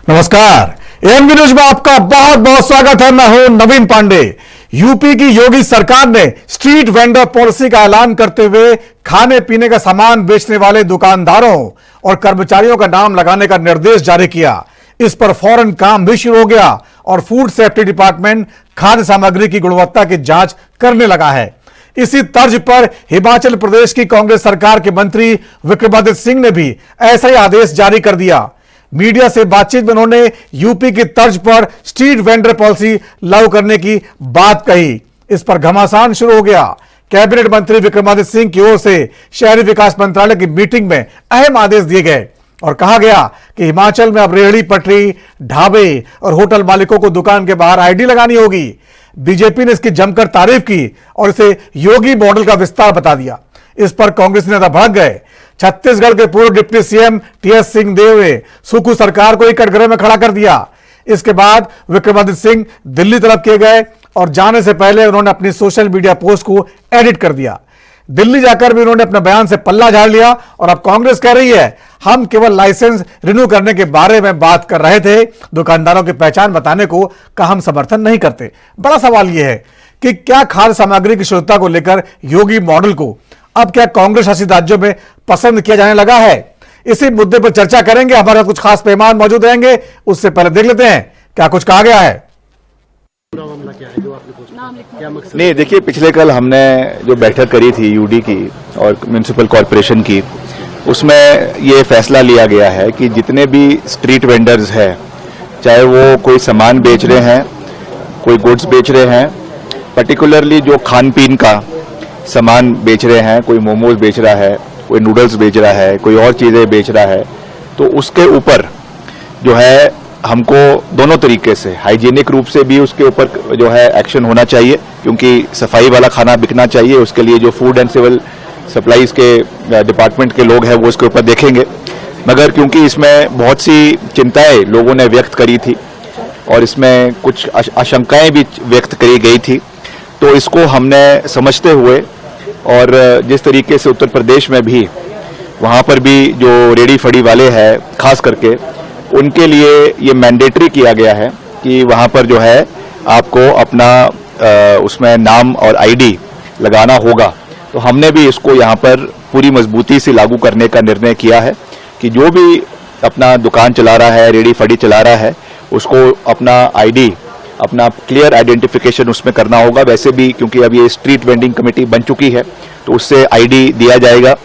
नमस्कार, ANB news में आपका बहुत बहुत स्वागत है। मैं हूं नवीन पांडे। यूपी की योगी सरकार ने स्ट्रीट वेंडर पॉलिसी का ऐलान करते हुए खाने पीने का सामान बेचने वाले दुकानदारों और कर्मचारियों का नाम लगाने का निर्देश जारी किया। इस पर फौरन काम भी शुरू हो गया और फूड सेफ्टी डिपार्टमेंट खाद्य सामग्री की गुणवत्ता की जांच करने लगा है। इसी तर्ज पर हिमाचल प्रदेश की कांग्रेस सरकार के मंत्री विक्रमादित्य सिंह ने भी ऐसा ही आदेश जारी कर दिया। मीडिया से बातचीत में उन्होंने यूपी की तर्ज पर स्ट्रीट वेंडर पॉलिसी लागू करने की बात कही। इस पर घमासान शुरू हो गया। कैबिनेट मंत्री विक्रमादित्य सिंह की ओर से शहरी विकास मंत्रालय की मीटिंग में अहम आदेश दिए गए और कहा गया कि हिमाचल में अब रेहड़ी पटरी, ढाबे और होटल मालिकों को दुकान के बाहर आईडी लगानी होगी। बीजेपी ने इसकी जमकर तारीफ की और इसे योगी मॉडल का विस्तार बता दिया। इस पर कांग्रेस नेता भड़क गए। छत्तीसगढ़ के पूर्व डिप्टी सीएम टीएस सिंहदेव ने सुक्खू सरकार को ही कटघरे में खड़ा कर दिया। इसके बाद विक्रमादित्य सिंह दिल्ली तरफ किए गए और जाने से पहले उन्होंने अपनी सोशल मीडिया पोस्ट को एडिट कर दिया। दिल्ली जाकर भी उन्होंने अपने बयान से पल्ला झाड़ लिया और अब कांग्रेस कह रही है हम केवल लाइसेंस रिन्यू करने के बारे में बात कर रहे थे, दुकानदारों की पहचान बताने को का हम समर्थन नहीं करते। बड़ा सवाल यह है कि क्या खाद्य सामग्री की शुद्धता को लेकर योगी मॉडल को अब क्या कांग्रेस शासित राज्यों में पसंद किया जाने लगा है? इसी मुद्दे पर चर्चा करेंगे। हमारे साथ कुछ खास मेहमान मौजूद रहेंगे। उससे पहले देख लेते हैं क्या कुछ कहा गया है। नहीं, देखिए, पिछले कल हमने जो बैठक करी थी यूडी की और म्युनिसिपल कॉरपोरेशन की, उसमें ये फैसला लिया गया है कि जितने भी स्ट्रीट वेंडर्स हैं, चाहे वो कोई सामान बेच रहे हैं, कोई गुड्स बेच रहे हैं, पर्टिकुलरली जो खान पीन का सामान बेच रहे हैं, कोई मोमोज बेच रहा है, कोई नूडल्स बेच रहा है, कोई और चीज़ें बेच रहा है, तो उसके ऊपर जो है हमको दोनों तरीके से हाइजीनिक रूप से भी उसके ऊपर जो है एक्शन होना चाहिए, क्योंकि सफाई वाला खाना बिकना चाहिए। उसके लिए जो फूड एंड सिविल सप्लाईज के डिपार्टमेंट के लोग हैं वो उसके ऊपर देखेंगे। मगर क्योंकि इसमें बहुत सी चिंताएं लोगों ने व्यक्त करी थी और इसमें कुछ आशंकाएं भी व्यक्त करी गई थी, तो इसको हमने समझते हुए और जिस तरीके से उत्तर प्रदेश में भी वहाँ पर भी जो रेडी फड़ी वाले हैं खास करके उनके लिए ये मैंडेटरी किया गया है कि वहाँ पर जो है आपको अपना उसमें नाम और आईडी लगाना होगा। तो हमने भी इसको यहाँ पर पूरी मजबूती से लागू करने का निर्णय किया है कि जो भी अपना दुकान चला रहा है, रेडी फड़ी चला रहा है, उसको अपना आईडी, अपना क्लियर आइडेंटिफिकेशन उसमें करना होगा। वैसे भी क्योंकि अब ये स्ट्रीट वेंडिंग कमेटी बन चुकी है तो उससे आईडी दिया जाएगा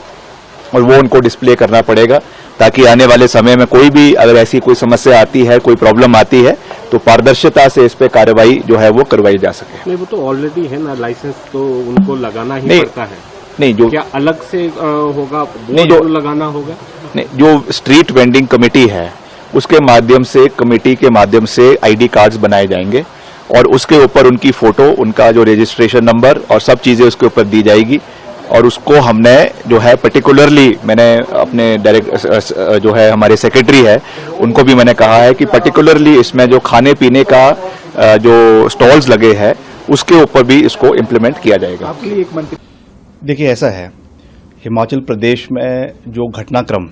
और वो उनको डिस्प्ले करना पड़ेगा, ताकि आने वाले समय में कोई भी अगर ऐसी कोई समस्या आती है, कोई प्रॉब्लम आती है, तो पारदर्शिता से इस पे कार्रवाई जो है वो करवाई जा सके। नहीं, वो तो ऑलरेडी है ना, लाइसेंस तो उनको लगाना ही पड़ता है। नहीं, जो क्या अलग से होगा, नहीं जो लगाना होगा? नहीं, जो स्ट्रीट वेंडिंग कमेटी है उसके माध्यम से, कमेटी के माध्यम से आईडी कार्ड्स बनाए जाएंगे और उसके ऊपर उनकी फोटो, उनका जो रजिस्ट्रेशन नंबर और सब चीजें उसके ऊपर दी जाएगी। और उसको हमने जो है पर्टिकुलरली, मैंने अपने डायरेक्ट जो है हमारे सेक्रेटरी है उनको भी मैंने कहा है कि पर्टिकुलरली इसमें जो खाने पीने का जो स्टॉल्स लगे हैं उसके ऊपर भी इसको इम्प्लीमेंट किया जाएगा। देखिए, ऐसा है, हिमाचल प्रदेश में जो घटनाक्रम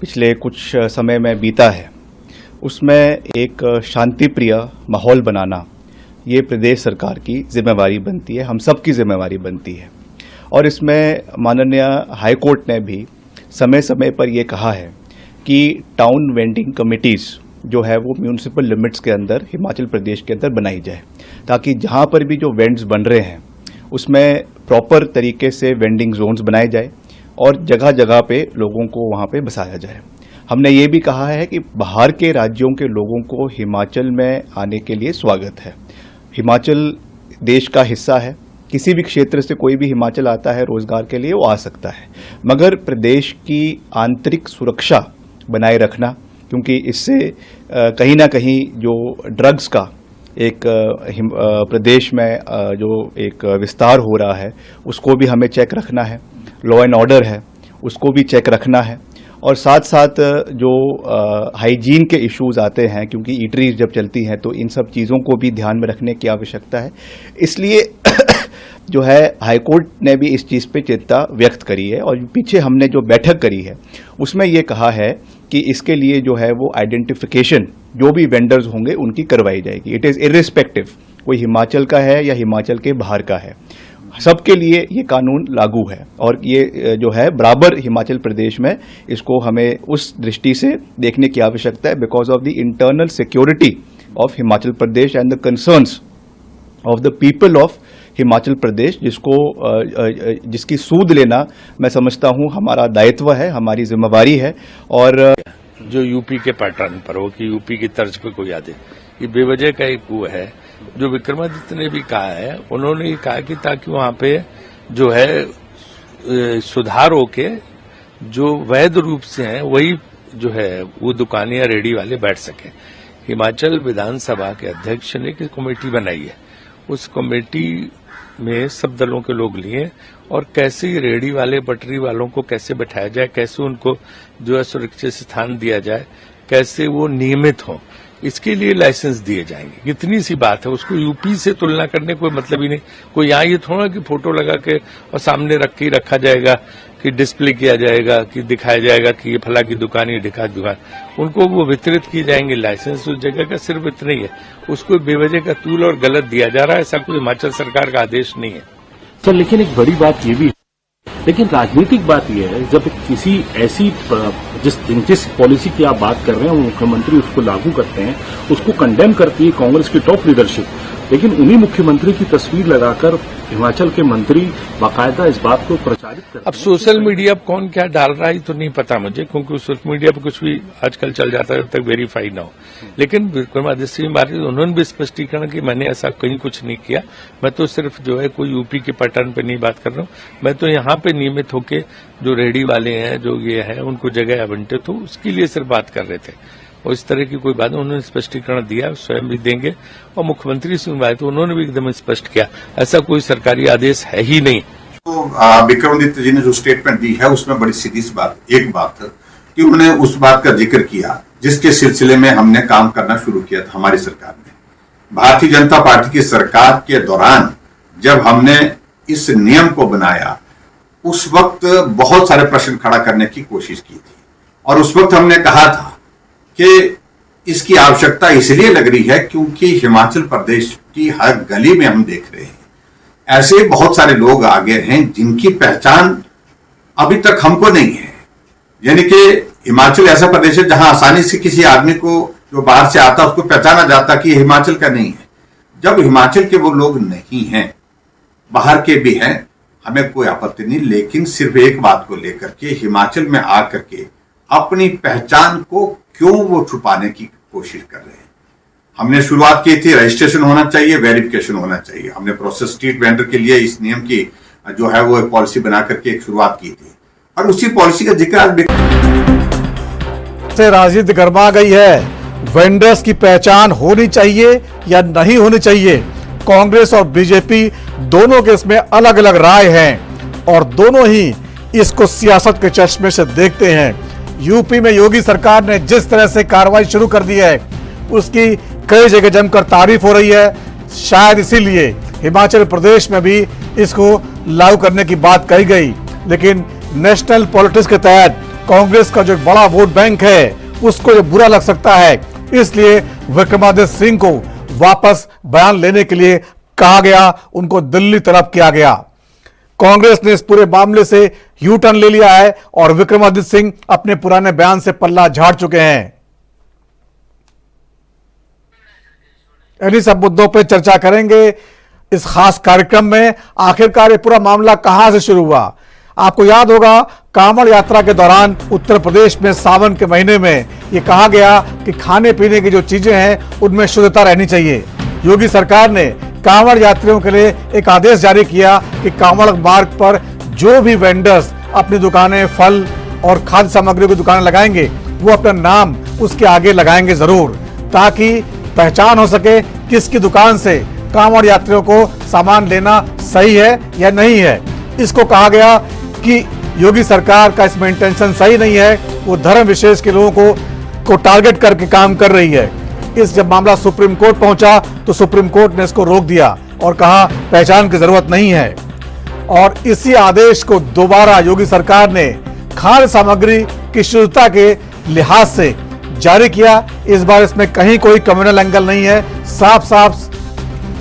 पिछले कुछ समय में बीता है उसमें एक शांति प्रिय माहौल बनाना ये प्रदेश सरकार की जिम्मेवारी बनती है, हम सबकी जिम्मेवारी बनती है। और इसमें माननीय हाई कोर्ट ने भी समय समय पर यह कहा है कि टाउन वेंडिंग कमिटीज़ जो है वो म्यूनिसिपल लिमिट्स के अंदर हिमाचल प्रदेश के अंदर बनाई जाए, ताकि जहाँ पर भी जो वेंड्स बन रहे हैं उसमें प्रॉपर तरीके से वेंडिंग जोन्स बनाए जाए और जगह जगह पे लोगों को वहाँ पे बसाया जाए। हमने ये भी कहा है कि बाहर के राज्यों के लोगों को हिमाचल में आने के लिए स्वागत है। हिमाचल देश का हिस्सा है, किसी भी क्षेत्र से कोई भी हिमाचल आता है रोजगार के लिए वो आ सकता है, मगर प्रदेश की आंतरिक सुरक्षा बनाए रखना, क्योंकि इससे कहीं ना कहीं जो ड्रग्स का एक प्रदेश में जो एक विस्तार हो रहा है उसको भी हमें चेक रखना है, लॉ एंड ऑर्डर है उसको भी चेक रखना है, और साथ साथ जो हाइजीन के इश्यूज आते हैं, क्योंकि ईटरीज जब चलती हैं तो इन सब चीज़ों को भी ध्यान में रखने की आवश्यकता है। इसलिए जो है हाईकोर्ट ने भी इस चीज़ पे चिंता व्यक्त करी है और पीछे हमने जो बैठक करी है उसमें ये कहा है कि इसके लिए जो है वो आइडेंटिफिकेशन जो भी वेंडर्स होंगे उनकी करवाई जाएगी। इट इज़ इर्रिस्पेक्टिव कोई हिमाचल का है या हिमाचल के बाहर का है, सबके लिए ये कानून लागू है। और ये जो है बराबर हिमाचल प्रदेश में, इसको हमें उस दृष्टि से देखने की आवश्यकता है because of the internal security of Himachal Pradesh and the concerns of the people of Himachal Pradesh, जिसकी सूद लेना मैं समझता हूं हमारा दायित्व है, हमारी जिम्मेवारी है। और जो यूपी के पैटर्न पर हो कि यूपी की तर्ज पे कोई आदे, ये बेवजह का एक वो है। जो विक्रमादित्य ने भी कहा है, उन्होंने ये कहा कि ताकि वहां पे जो है सुधार होके जो वैध रूप से हैं वही जो है वो दुकानें या रेडी वाले बैठ सके। हिमाचल विधानसभा के अध्यक्ष ने एक कमेटी बनाई है, उस कमेटी में सब दलों के लोग लिए और कैसे रेडी वाले पटरी वालों को कैसे बैठाया जाए, कैसे उनको जो है सुरक्षित स्थान दिया जाए, कैसे वो नियमित हो, इसके लिए लाइसेंस दिए जाएंगे। इतनी सी बात है, उसको यूपी से तुलना करने कोई मतलब ही नहीं। कोई यहाँ ये थोड़ा कि फोटो लगा के और सामने रख के रखा जाएगा कि डिस्प्ले किया जाएगा कि दिखाया जाएगा कि ये फला की दुकान, ये ढिका दुकान, उनको वो वितरित किए जाएंगे लाइसेंस उस जगह का। सिर्फ इतना ही है, उसको बेवजह का तूल और गलत दिया जा रहा है। ऐसा कोई हिमाचल सरकार का आदेश नहीं है सर। लेकिन एक बड़ी बात ये भी, लेकिन राजनीतिक बात यह है, जब किसी ऐसी जिस पॉलिसी की आप बात कर रहे हैं मुख्यमंत्री उसको लागू करते हैं, उसको कंडेम करती है कांग्रेस की टॉप लीडरशिप, लेकिन उन्हीं मुख्यमंत्री की तस्वीर लगाकर हिमाचल के मंत्री बाकायदा इस बात को प्रचारित करते हैं। अब सोशल मीडिया पर कौन क्या डाल रहा है तो नहीं पता मुझे, क्योंकि सोशल मीडिया पर कुछ भी आजकल चल जाता है जब तक वेरीफाई ना हो। लेकिन विक्रमादित्य उन्होंने भी स्पष्टीकरण कि मैंने ऐसा कहीं कुछ नहीं किया, मैं तो सिर्फ जो है कोई यूपी के पैटर्न पे नहीं बात कर रहा हूँ, मैं तो यहाँ पे नियमित होके जो रेडी वाले हैं जो ये है उनको जगह आवंटित हो उसके लिए सिर्फ बात कर रहे थे। और इस तरह की कोई बात उन्होंने स्पष्टीकरण दिया, स्वयं भी देंगे। और मुख्यमंत्री से बात तो उन्होंने भी एकदम स्पष्ट किया, ऐसा कोई सरकारी आदेश है ही नहीं। तो विक्रमादित्य जी ने जो स्टेटमेंट दी है उसमें बड़ी सीधी सी बात, एक बात कि उन्होंने उस बात का जिक्र किया जिसके सिलसिले में हमने काम करना शुरू किया था हमारी सरकार ने। भारतीय जनता पार्टी की सरकार के दौरान जब हमने इस नियम को बनाया उस वक्त बहुत सारे प्रश्न खड़ा करने की कोशिश की थी, और उस वक्त हमने कहा था कि इसकी आवश्यकता इसलिए लग रही है क्योंकि हिमाचल प्रदेश की हर गली में हम देख रहे हैं ऐसे बहुत सारे लोग आगे हैं जिनकी पहचान अभी तक हमको नहीं है। यानी कि हिमाचल ऐसा प्रदेश है जहां आसानी से किसी आदमी को जो बाहर से आता उसको पहचाना जाता कि हिमाचल का नहीं है। जब हिमाचल के वो लोग नहीं हैं, बाहर के भी हैं, हमें कोई आपत्ति नहीं, लेकिन सिर्फ एक बात को लेकर के हिमाचल में आकर के अपनी पहचान को क्यों वो छुपाने की कोशिश कर रहे हैं। हमने शुरुआत की थी रजिस्ट्रेशन होना चाहिए, वेरिफिकेशन होना चाहिए। हमने प्रोसेस स्ट्रीट वेंडर के लिए इस नियम की जो है वो एक पॉलिसी बना करके एक शुरुआत की थी, और उसी पॉलिसी का जिक्र आज से राजनीति गरमा गई है। वेंडर्स की पहचान होनी चाहिए या नहीं होनी चाहिए, कांग्रेस और बीजेपी दोनों के इसमें अलग अलग राय हैं और दोनों ही इसको सियासत के चश्मे से देखते हैं। यूपी में योगी सरकार ने जिस तरह से कार्रवाई शुरू कर दी है उसकी कई जगह जमकर तारीफ हो रही है। शायद इसीलिए हिमाचल प्रदेश में भी इसको लागू करने की बात कही गई, लेकिन नेशनल पॉलिटिक्स के तहत कांग्रेस का जो बड़ा वोट बैंक है उसको जो बुरा लग सकता है, इसलिए विक्रमादित्य सिंह को वापस बयान लेने के लिए कहा गया, उनको दिल्ली तलब किया गया। कांग्रेस ने इस पूरे मामले से यू टर्न ले लिया है और विक्रमादित्य सिंह अपने पुराने बयान से पल्ला झाड़ चुके हैं। इन्हीं सब मुद्दों पर चर्चा करेंगे इस खास कार्यक्रम में। आखिरकार ये पूरा मामला कहां से शुरू हुआ? आपको याद होगा कांवड़ यात्रा के दौरान उत्तर प्रदेश में सावन के महीने में ये कहा गया कि खाने पीने की जो चीजें हैं उनमें शुद्धता रहनी चाहिए। योगी सरकार ने कांवड़ यात्रियों के लिए एक आदेश जारी किया कि कांवड़ मार्ग पर जो भी वेंडर्स अपनी दुकानें, फल और खाद्य सामग्री की दुकानें लगाएंगे वो अपना नाम उसके आगे लगाएंगे जरूर, ताकि पहचान हो सके किसकी दुकान से कांवड़ यात्रियों को सामान लेना सही है या नहीं है। इसको कहा गया कि योगी सरकार का इसमें इंटेंशन सही नहीं है, वो धर्म विशेष के लोगों को टारगेट करके काम कर रही है। इस जब मामला सुप्रीम कोर्ट पहुंचा तो सुप्रीम कोर्ट ने इसको रोक दिया और कहा पहचान की जरूरत नहीं है। और इसी आदेश को दोबारा योगी सरकार ने खाद्य सामग्री की शुद्धता के लिहाज से जारी किया। इस बार इसमें कहीं कोई कम्युनल एंगल नहीं है। साफ साफ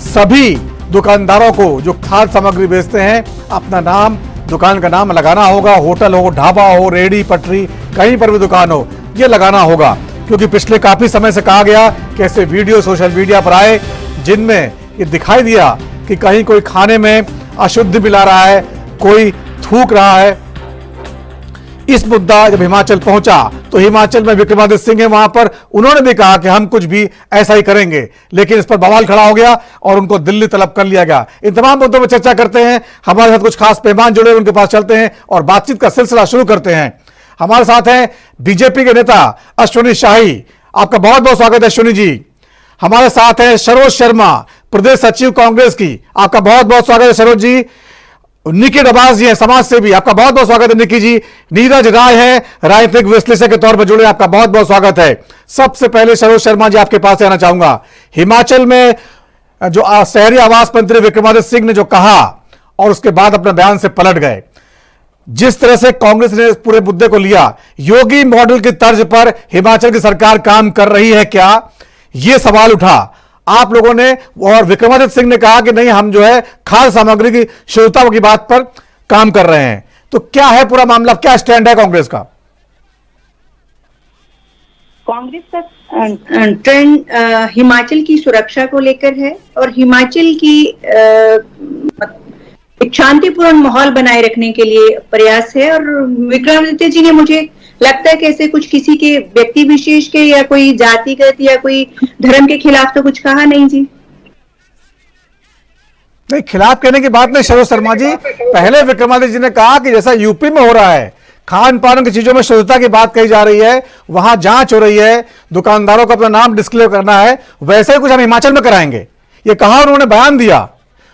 सभी दुकानदारों को जो खाद्य सामग्री बेचते हैं अपना नाम, दुकान का नाम लगाना होगा। होटल हो, ढाबा हो, रेहड़ी पटरी, कहीं पर भी दुकान हो, ये लगाना होगा। क्योंकि पिछले काफी समय से कहा गया कि ऐसे वीडियो सोशल मीडिया पर आए जिनमें ये दिखाई दिया कि कहीं कोई खाने में अशुद्ध मिला रहा है, कोई थूक रहा है। इस मुद्दा जब हिमाचल पहुंचा तो हिमाचल में विक्रमादित्य सिंह है वहां पर, उन्होंने भी कहा कि हम कुछ भी ऐसा ही करेंगे, लेकिन इस पर बवाल खड़ा हो गया और उनको दिल्ली तलब कर लिया गया। इन तमाम मुद्दों पर चर्चा करते हैं। हमारे साथ कुछ खास मेहमान जुड़े, उनके पास चलते हैं और बातचीत का सिलसिला शुरू करते हैं। हमारे साथ हैं बीजेपी के नेता अश्विनी शाही, आपका बहुत बहुत स्वागत है अश्विनी जी। हमारे साथ हैं सरोज शर्मा, प्रदेश सचिव कांग्रेस की, आपका बहुत बहुत स्वागत है सरोज जी। निकी डबास जी हैं, समाज सेवी, आपका बहुत बहुत स्वागत है निकी जी। नीरज राय है, राजनीतिक विश्लेषक के तौर पर जुड़े, आपका बहुत बहुत स्वागत है। सबसे पहले सरोज शर्मा जी आपके पास आना चाहूंगा। हिमाचल में जो शहरी आवास मंत्री विक्रमादित्य सिंह ने जो कहा और उसके बाद अपने बयान से पलट गए, जिस तरह से कांग्रेस ने इस पूरे मुद्दे को लिया, योगी मॉडल की तर्ज पर हिमाचल की सरकार काम कर रही है क्या, यह सवाल उठा आप लोगों ने। और विक्रमादित्य सिंह ने कहा कि नहीं, हम जो है खाद्य सामग्री की शुद्धता की बात पर काम कर रहे हैं। तो क्या है पूरा मामला, क्या स्टैंड है कांग्रेस का? कांग्रेस का ट्रेंड हिमाचल की सुरक्षा को लेकर है और हिमाचल की एक शांतिपूर्ण माहौल बनाए रखने के लिए प्रयास है। और विक्रमादित्य जी ने, मुझे लगता है कि ऐसे कुछ किसी के व्यक्ति विशेष के या कोई जातिगत या कोई धर्म के खिलाफ तो कुछ कहा नहीं जी। नहीं, खिलाफ कहने की बात नहीं सरोज शर्मा जी। पहले विक्रमादित्य जी ने कहा कि जैसा यूपी में हो रहा है, खान पान की चीजों में शुद्धता की बात कही जा रही है, वहां जांच हो रही है, दुकानदारों को अपना नाम डिस्क्लेयर करना है, वैसे ही कुछ हम हिमाचल में कराएंगे, ये कहा। उन्होंने बयान दिया,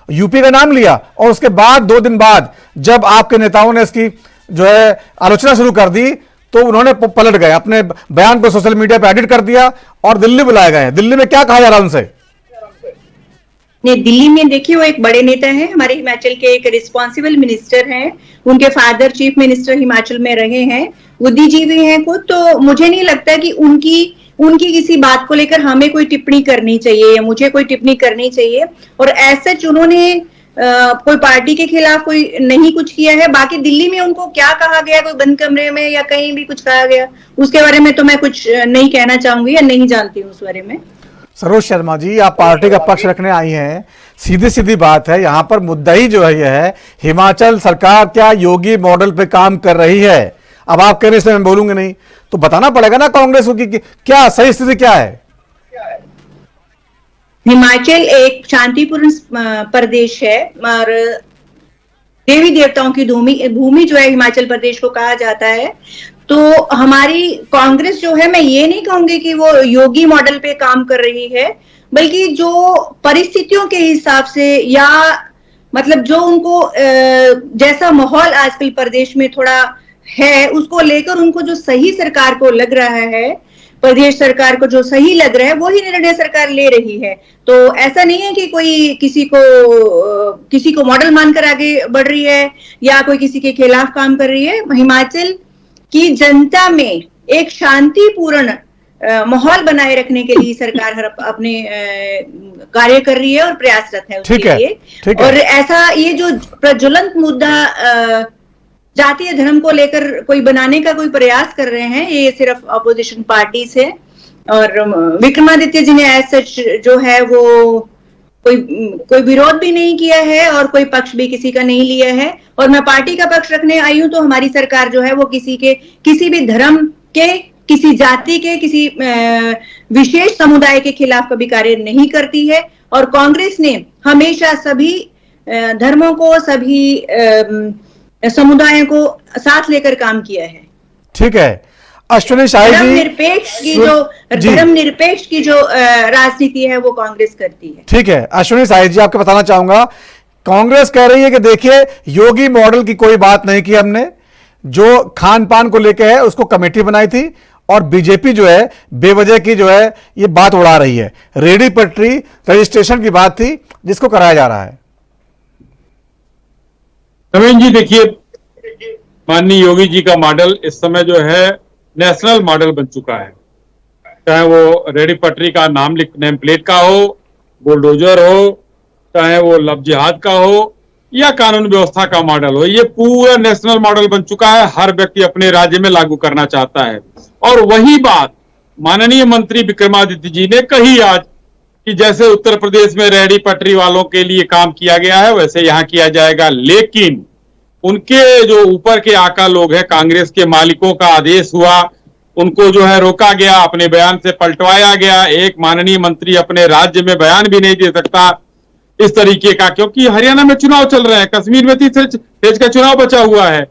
यूपी का नाम लिया और उसके बाद 2 दिन बाद जब आपके नेताओं ने इसकी जो है आलोचना शुरू कर दी तो उन्होंने पलट गए, अपने बयान को सोशल मीडिया पे एडिट कर दिया और दिल्ली बुलाए गए। दिल्ली में क्या कहा जा रहा है उनसे? नहीं, दिल्ली में देखिए वो एक बड़े नेता हैं, हमारे हिमाचल के एक रिस्पॉन्सिबल मिनिस्टर हैं, उनके फादर चीफ मिनिस्टर हिमाचल में रहे हैं, बुद्धिजीवी हैं खुद। तो मुझे नहीं लगता कि उनकी किसी बात को लेकर हमें कोई टिप्पणी करनी चाहिए या मुझे कोई टिप्पणी करनी चाहिए। और ऐसा उन्होंने कोई पार्टी के खिलाफ कोई नहीं कुछ किया है। बाकी दिल्ली में उनको क्या कहा गया, कोई बंद कमरे में या कहीं भी कुछ कहा गया, उसके बारे में तो मैं कुछ नहीं कहना चाहूंगी या नहीं जानती हूँ उस बारे में। सरोज शर्मा जी, आप पार्टी का पक्ष रखने आई हैं, सीधी सीधी बात है, यहां पर मुद्दा ही जो है यह है, हिमाचल सरकार क्या योगी मॉडल पे काम कर रही है? अब आप कह रहे हैं मैं बोलूंगी नहीं, तो बताना पड़ेगा ना कांग्रेस को कि क्या सही स्थिति क्या है। हिमाचल एक शांतिपूर्ण प्रदेश है और देवी देवताओं की भूमि जो है हिमाचल प्रदेश को कहा जाता है। तो हमारी कांग्रेस जो है, मैं ये नहीं कहूंगी कि वो योगी मॉडल पे काम कर रही है, बल्कि जो परिस्थितियों के हिसाब से या मतलब जो उनको जैसा माहौल आजकल प्रदेश में थोड़ा है, उसको लेकर उनको जो सही सरकार को लग रहा है, प्रदेश सरकार को जो सही लग रहा है, वही निर्णय सरकार ले रही है। तो ऐसा नहीं है कि कोई किसी को मॉडल मानकर आगे बढ़ रही है या कोई किसी के खिलाफ काम कर रही है। हिमाचल की जनता में एक शांतिपूर्ण माहौल बनाए रखने के लिए सरकार हर अपने कार्य कर रही है और प्रयासरत है उसके लिए। और ऐसा ये जो प्रज्वलंत मुद्दा जातीय धर्म को लेकर कोई बनाने का कोई प्रयास कर रहे हैं, ये सिर्फ अपोजिशन पार्टीज है। और विक्रमादित्य जी ने ऐसा जो है वो कोई विरोध भी नहीं किया है और कोई पक्ष भी किसी का नहीं लिया है। और मैं पार्टी का पक्ष रखने आई हूं, तो हमारी सरकार जो है वो किसी भी धर्म के, किसी जाति के, किसी विशेष समुदाय के खिलाफ कभी कार्य नहीं करती है। और कांग्रेस ने हमेशा सभी धर्मों को, सभी समुदायों को साथ लेकर काम किया है। ठीक है अश्विनी शाही जी, धर्म निरपेक्ष की जो राजनीति है वो कांग्रेस करती है। ठीक है अश्विनी शाही जी, आपको बताना चाहूंगा, कांग्रेस कह रही है कि देखिए योगी मॉडल की कोई बात नहीं की हमने, जो खान पान को लेकर है उसको कमेटी बनाई थी और बीजेपी जो है बेवजह की जो है ये बात उड़ा रही है। रेडी पटरी रजिस्ट्रेशन की बात थी जिसको कराया जा रहा है। नवीन जी, देखिए माननीय योगी जी का मॉडल इस समय जो है नेशनल मॉडल बन चुका है। चाहे वो रेडी पटरी का नेम प्लेट का हो, बुलडोजर हो, चाहे वो लव जिहाद का हो या कानून व्यवस्था का मॉडल हो, ये पूरा नेशनल मॉडल बन चुका है। हर व्यक्ति अपने राज्य में लागू करना चाहता है। और वही बात माननीय मंत्री विक्रमादित्य जी ने कही आज कि जैसे उत्तर प्रदेश में रेहड़ी पटरी वालों के लिए काम किया गया है वैसे यहां किया जाएगा। लेकिन उनके जो ऊपर के आका लोग हैं, कांग्रेस के मालिकों का आदेश हुआ, उनको जो है रोका गया, अपने बयान से पलटवाया गया। एक माननीय मंत्री अपने राज्य में बयान भी नहीं दे सकता इस तरीके का, क्योंकि हरियाणा में चुनाव चल रहे हैं, कश्मीर में तीसरे फेज का चुनाव बचा हुआ है,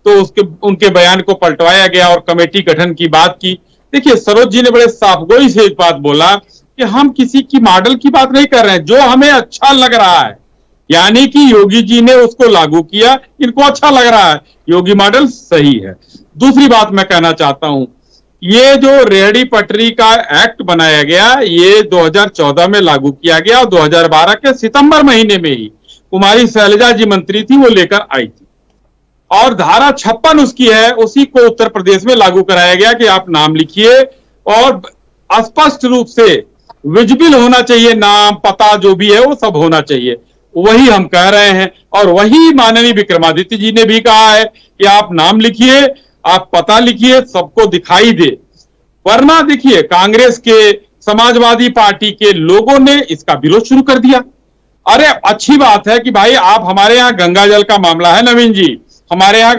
तो उनके बयान को पलटवाया गया और कमेटी गठन की बात की। देखिए, सरोज जी ने बड़े साफगोई से एक बात बोला कि हम किसी की मॉडल की बात नहीं कर रहे हैं, जो हमें अच्छा लग रहा है, यानी कि योगी जी ने उसको लागू किया, इनको अच्छा लग रहा है, योगी मॉडल सही है। दूसरी बात मैं कहना चाहता हूं, ये जो रेहड़ी पटरी का एक्ट बनाया गया, ये 2014 में लागू किया गया और 2012 के सितंबर महीने में ही कुमारी शैलजा जी मंत्री थी, वो लेकर आई थी और धारा 56 उसकी है, उसी को उत्तर प्रदेश में लागू कराया गया कि आप नाम लिखिए और स्पष्ट रूप से विजिबल होना चाहिए, नाम पता जो भी है वो सब होना चाहिए। वही हम कह रहे हैं और वही माननीय विक्रमादित्य जी ने भी कहा है कि आप नाम लिखिए, आप पता लिखिए, सबको दिखाई दे। वरना देखिए, कांग्रेस के, समाजवादी पार्टी के लोगों ने इसका विरोध शुरू कर दिया। अरे अच्छी बात है कि भाई आप हमारे यहाँ गंगा जल का मामला है नवीन जी, हमारे यहाँ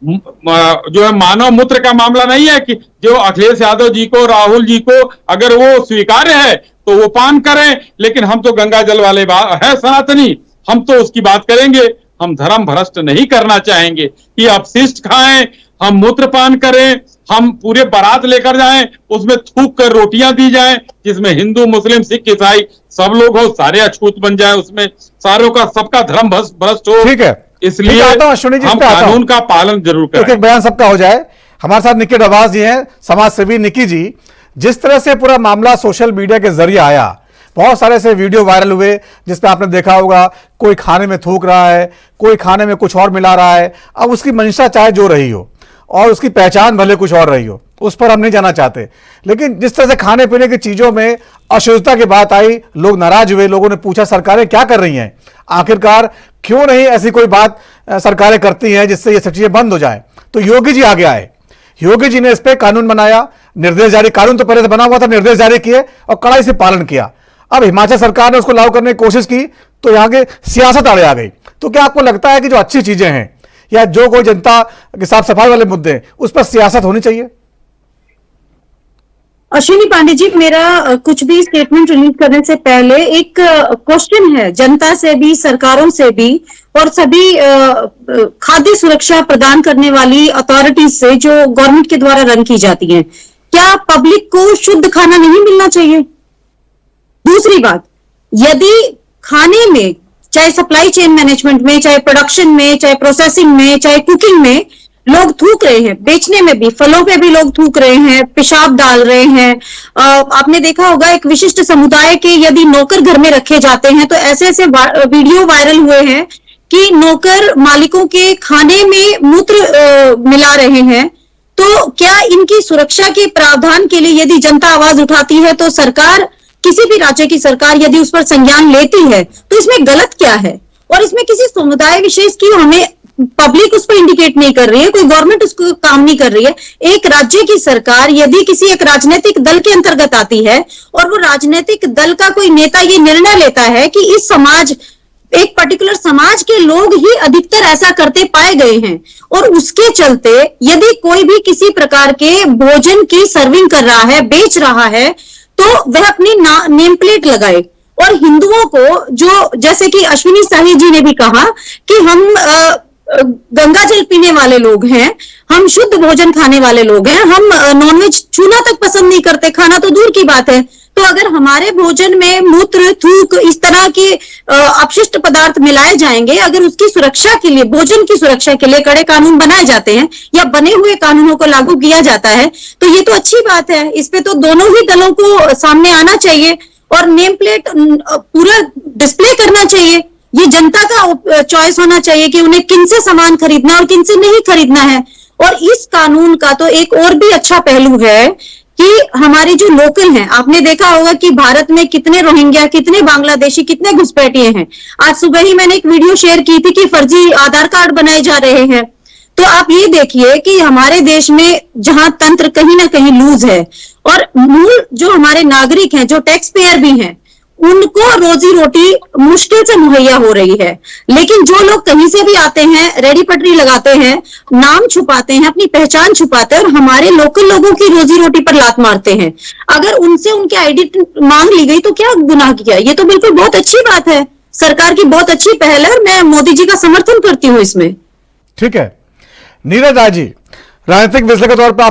जो है मानव मूत्र का मामला नहीं है कि जो अखिलेश यादव जी को, राहुल जी को अगर वो स्वीकार्य है तो वो पान करें, लेकिन हम तो गंगा जल वाले है सनातनी, हम तो उसकी बात करेंगे। हम धर्म भ्रष्ट नहीं करना चाहेंगे कि अपशिष्ट खाएं, हम मूत्र पान करें, हम पूरे बारात लेकर जाएं, उसमें थूक कर रोटियां दी जाएं, जिसमें हिंदू, मुस्लिम, सिख, ईसाई सब लोग हो, सारे अछूत बन जाए, उसमें सारों का सबका धर्म भ्रष्ट हो। ठीक है, इसलिए हम कानून का पालन जरूर करें। एक बयान सबका हो जाए। हमारे साथ निकी डवास जी हैं, समाज सेवी। निकी जी, जिस तरह से पूरा मामला सोशल मीडिया के जरिए आया, बहुत सारे ऐसे वीडियो वायरल हुए जिसमें आपने देखा होगा कोई खाने में थूक रहा है, कोई खाने में कुछ और मिला रहा है। अब उसकी मंशा चाहे जो रही हो और उसकी पहचान भले कुछ और रही हो, उस पर हम नहीं जाना चाहते, लेकिन जिस तरह से खाने पीने की चीजों में अशुद्धता की बात आई, लोग नाराज हुए, लोगों ने पूछा सरकारें क्या कर रही हैं, आखिरकार क्यों नहीं ऐसी कोई बात सरकारें करती हैं जिससे ये सब चीजें बंद हो जाए। तो योगी जी आगे आए, योगी जी ने इस पर कानून बनाया, निर्देश जारी, कानून तो पहले से बना हुआ था, निर्देश जारी किए और कड़ाई से पालन किया। अब हिमाचल सरकार ने उसको लागू करने की कोशिश की तो यहां के सियासत आड़े आ गई। तो क्या आपको लगता है कि जो अच्छी चीजें हैं या जो कोई जनता के साफ सफाई वाले मुद्दे हैं उस पर सियासत होनी चाहिए? अश्विनी पांडे जी, मेरा कुछ भी स्टेटमेंट रिलीज करने से पहले एक क्वेश्चन है जनता से भी, सरकारों से भी और सभी खाद्य सुरक्षा प्रदान करने वाली अथॉरिटीज से जो गवर्नमेंट के द्वारा रन की जाती है, क्या पब्लिक को शुद्ध खाना नहीं मिलना चाहिए? दूसरी बात, यदि खाने में, चाहे सप्लाई चेन मैनेजमेंट में, चाहे प्रोडक्शन में, चाहे प्रोसेसिंग में, चाहे कुकिंग में लोग थूक रहे हैं, बेचने में भी, फलों पे भी लोग थूक रहे हैं, पेशाब डाल रहे हैं। आपने देखा होगा एक विशिष्ट समुदाय के यदि नौकर घर में रखे जाते हैं तो ऐसे ऐसे वीडियो वायरल हुए हैं कि नौकर मालिकों के खाने में मूत्र मिला रहे हैं। तो क्या इनकी सुरक्षा के प्रावधान के लिए यदि जनता आवाज उठाती है तो सरकार, किसी भी राज्य की सरकार यदि उस पर संज्ञान लेती है तो इसमें गलत क्या है? और इसमें किसी समुदाय विशेष की हमें पब्लिक उस पर इंडिकेट नहीं कर रही है, कोई गवर्नमेंट उसको काम नहीं कर रही है। एक राज्य की सरकार यदि किसी एक राजनीतिक दल के अंतर्गत आती है और वो राजनीतिक दल का कोई नेता ये निर्णय लेता है कि इस समाज, एक पर्टिकुलर समाज के लोग ही अधिकतर ऐसा करते पाए गए हैं और उसके चलते यदि कोई भी किसी प्रकार के भोजन की सर्विंग कर रहा है, बेच रहा है, तो वह अपनी नेम प्लेट लगाए। और हिंदुओं को, जो जैसे कि अश्विनी शाही जी ने भी कहा कि हम गंगा जल पीने वाले लोग हैं, हम शुद्ध भोजन खाने वाले लोग हैं, हम नॉनवेज छूना तक पसंद नहीं करते, खाना तो दूर की बात है। तो अगर हमारे भोजन में मूत्र, थूक, इस तरह के अपशिष्ट पदार्थ मिलाए जाएंगे, अगर उसकी सुरक्षा के लिए, भोजन की सुरक्षा के लिए कड़े कानून बनाए जाते हैं या बने हुए कानूनों को लागू किया जाता है तो ये तो अच्छी बात है। इस पे तो दोनों ही दलों को सामने आना चाहिए और नेम प्लेट पूरा डिस्प्ले करना चाहिए। ये जनता का चॉइस होना चाहिए कि उन्हें किन से सामान खरीदना है और किन से नहीं खरीदना है। और इस कानून का तो एक और भी अच्छा पहलू है कि हमारे जो लोकल हैं, आपने देखा होगा कि भारत में कितने रोहिंग्या, कितने बांग्लादेशी, कितने घुसपैठिए हैं। आज सुबह ही मैंने एक वीडियो शेयर की थी कि फर्जी आधार कार्ड बनाए जा रहे हैं। तो आप ये देखिए कि हमारे देश में जहां तंत्र कहीं ना कहीं लूज है और मूल जो हमारे नागरिक हैं, जो टैक्स पेयर भी हैं, उनको रोजी रोटी मुश्किल से मुहैया हो रही है। लेकिन जो लोग कहीं से भी आते हैं, रेडी पटरी लगाते हैं, नाम छुपाते हैं, अपनी पहचान छुपाते हैं और हमारे लोकल लोगों की रोजी रोटी पर लात मारते हैं। अगर उनसे उनकी आईडी मांग ली गई तो क्या गुनाह किया? ये तो बिल्कुल बहुत अच्छी बात है, सरकार की बहुत अच्छी पहल है और मैं मोदी जी का समर्थन करती हूँ इसमें। ठीक है, नीरज राय जी, राजनीतिक विश्लेषक के तौर पर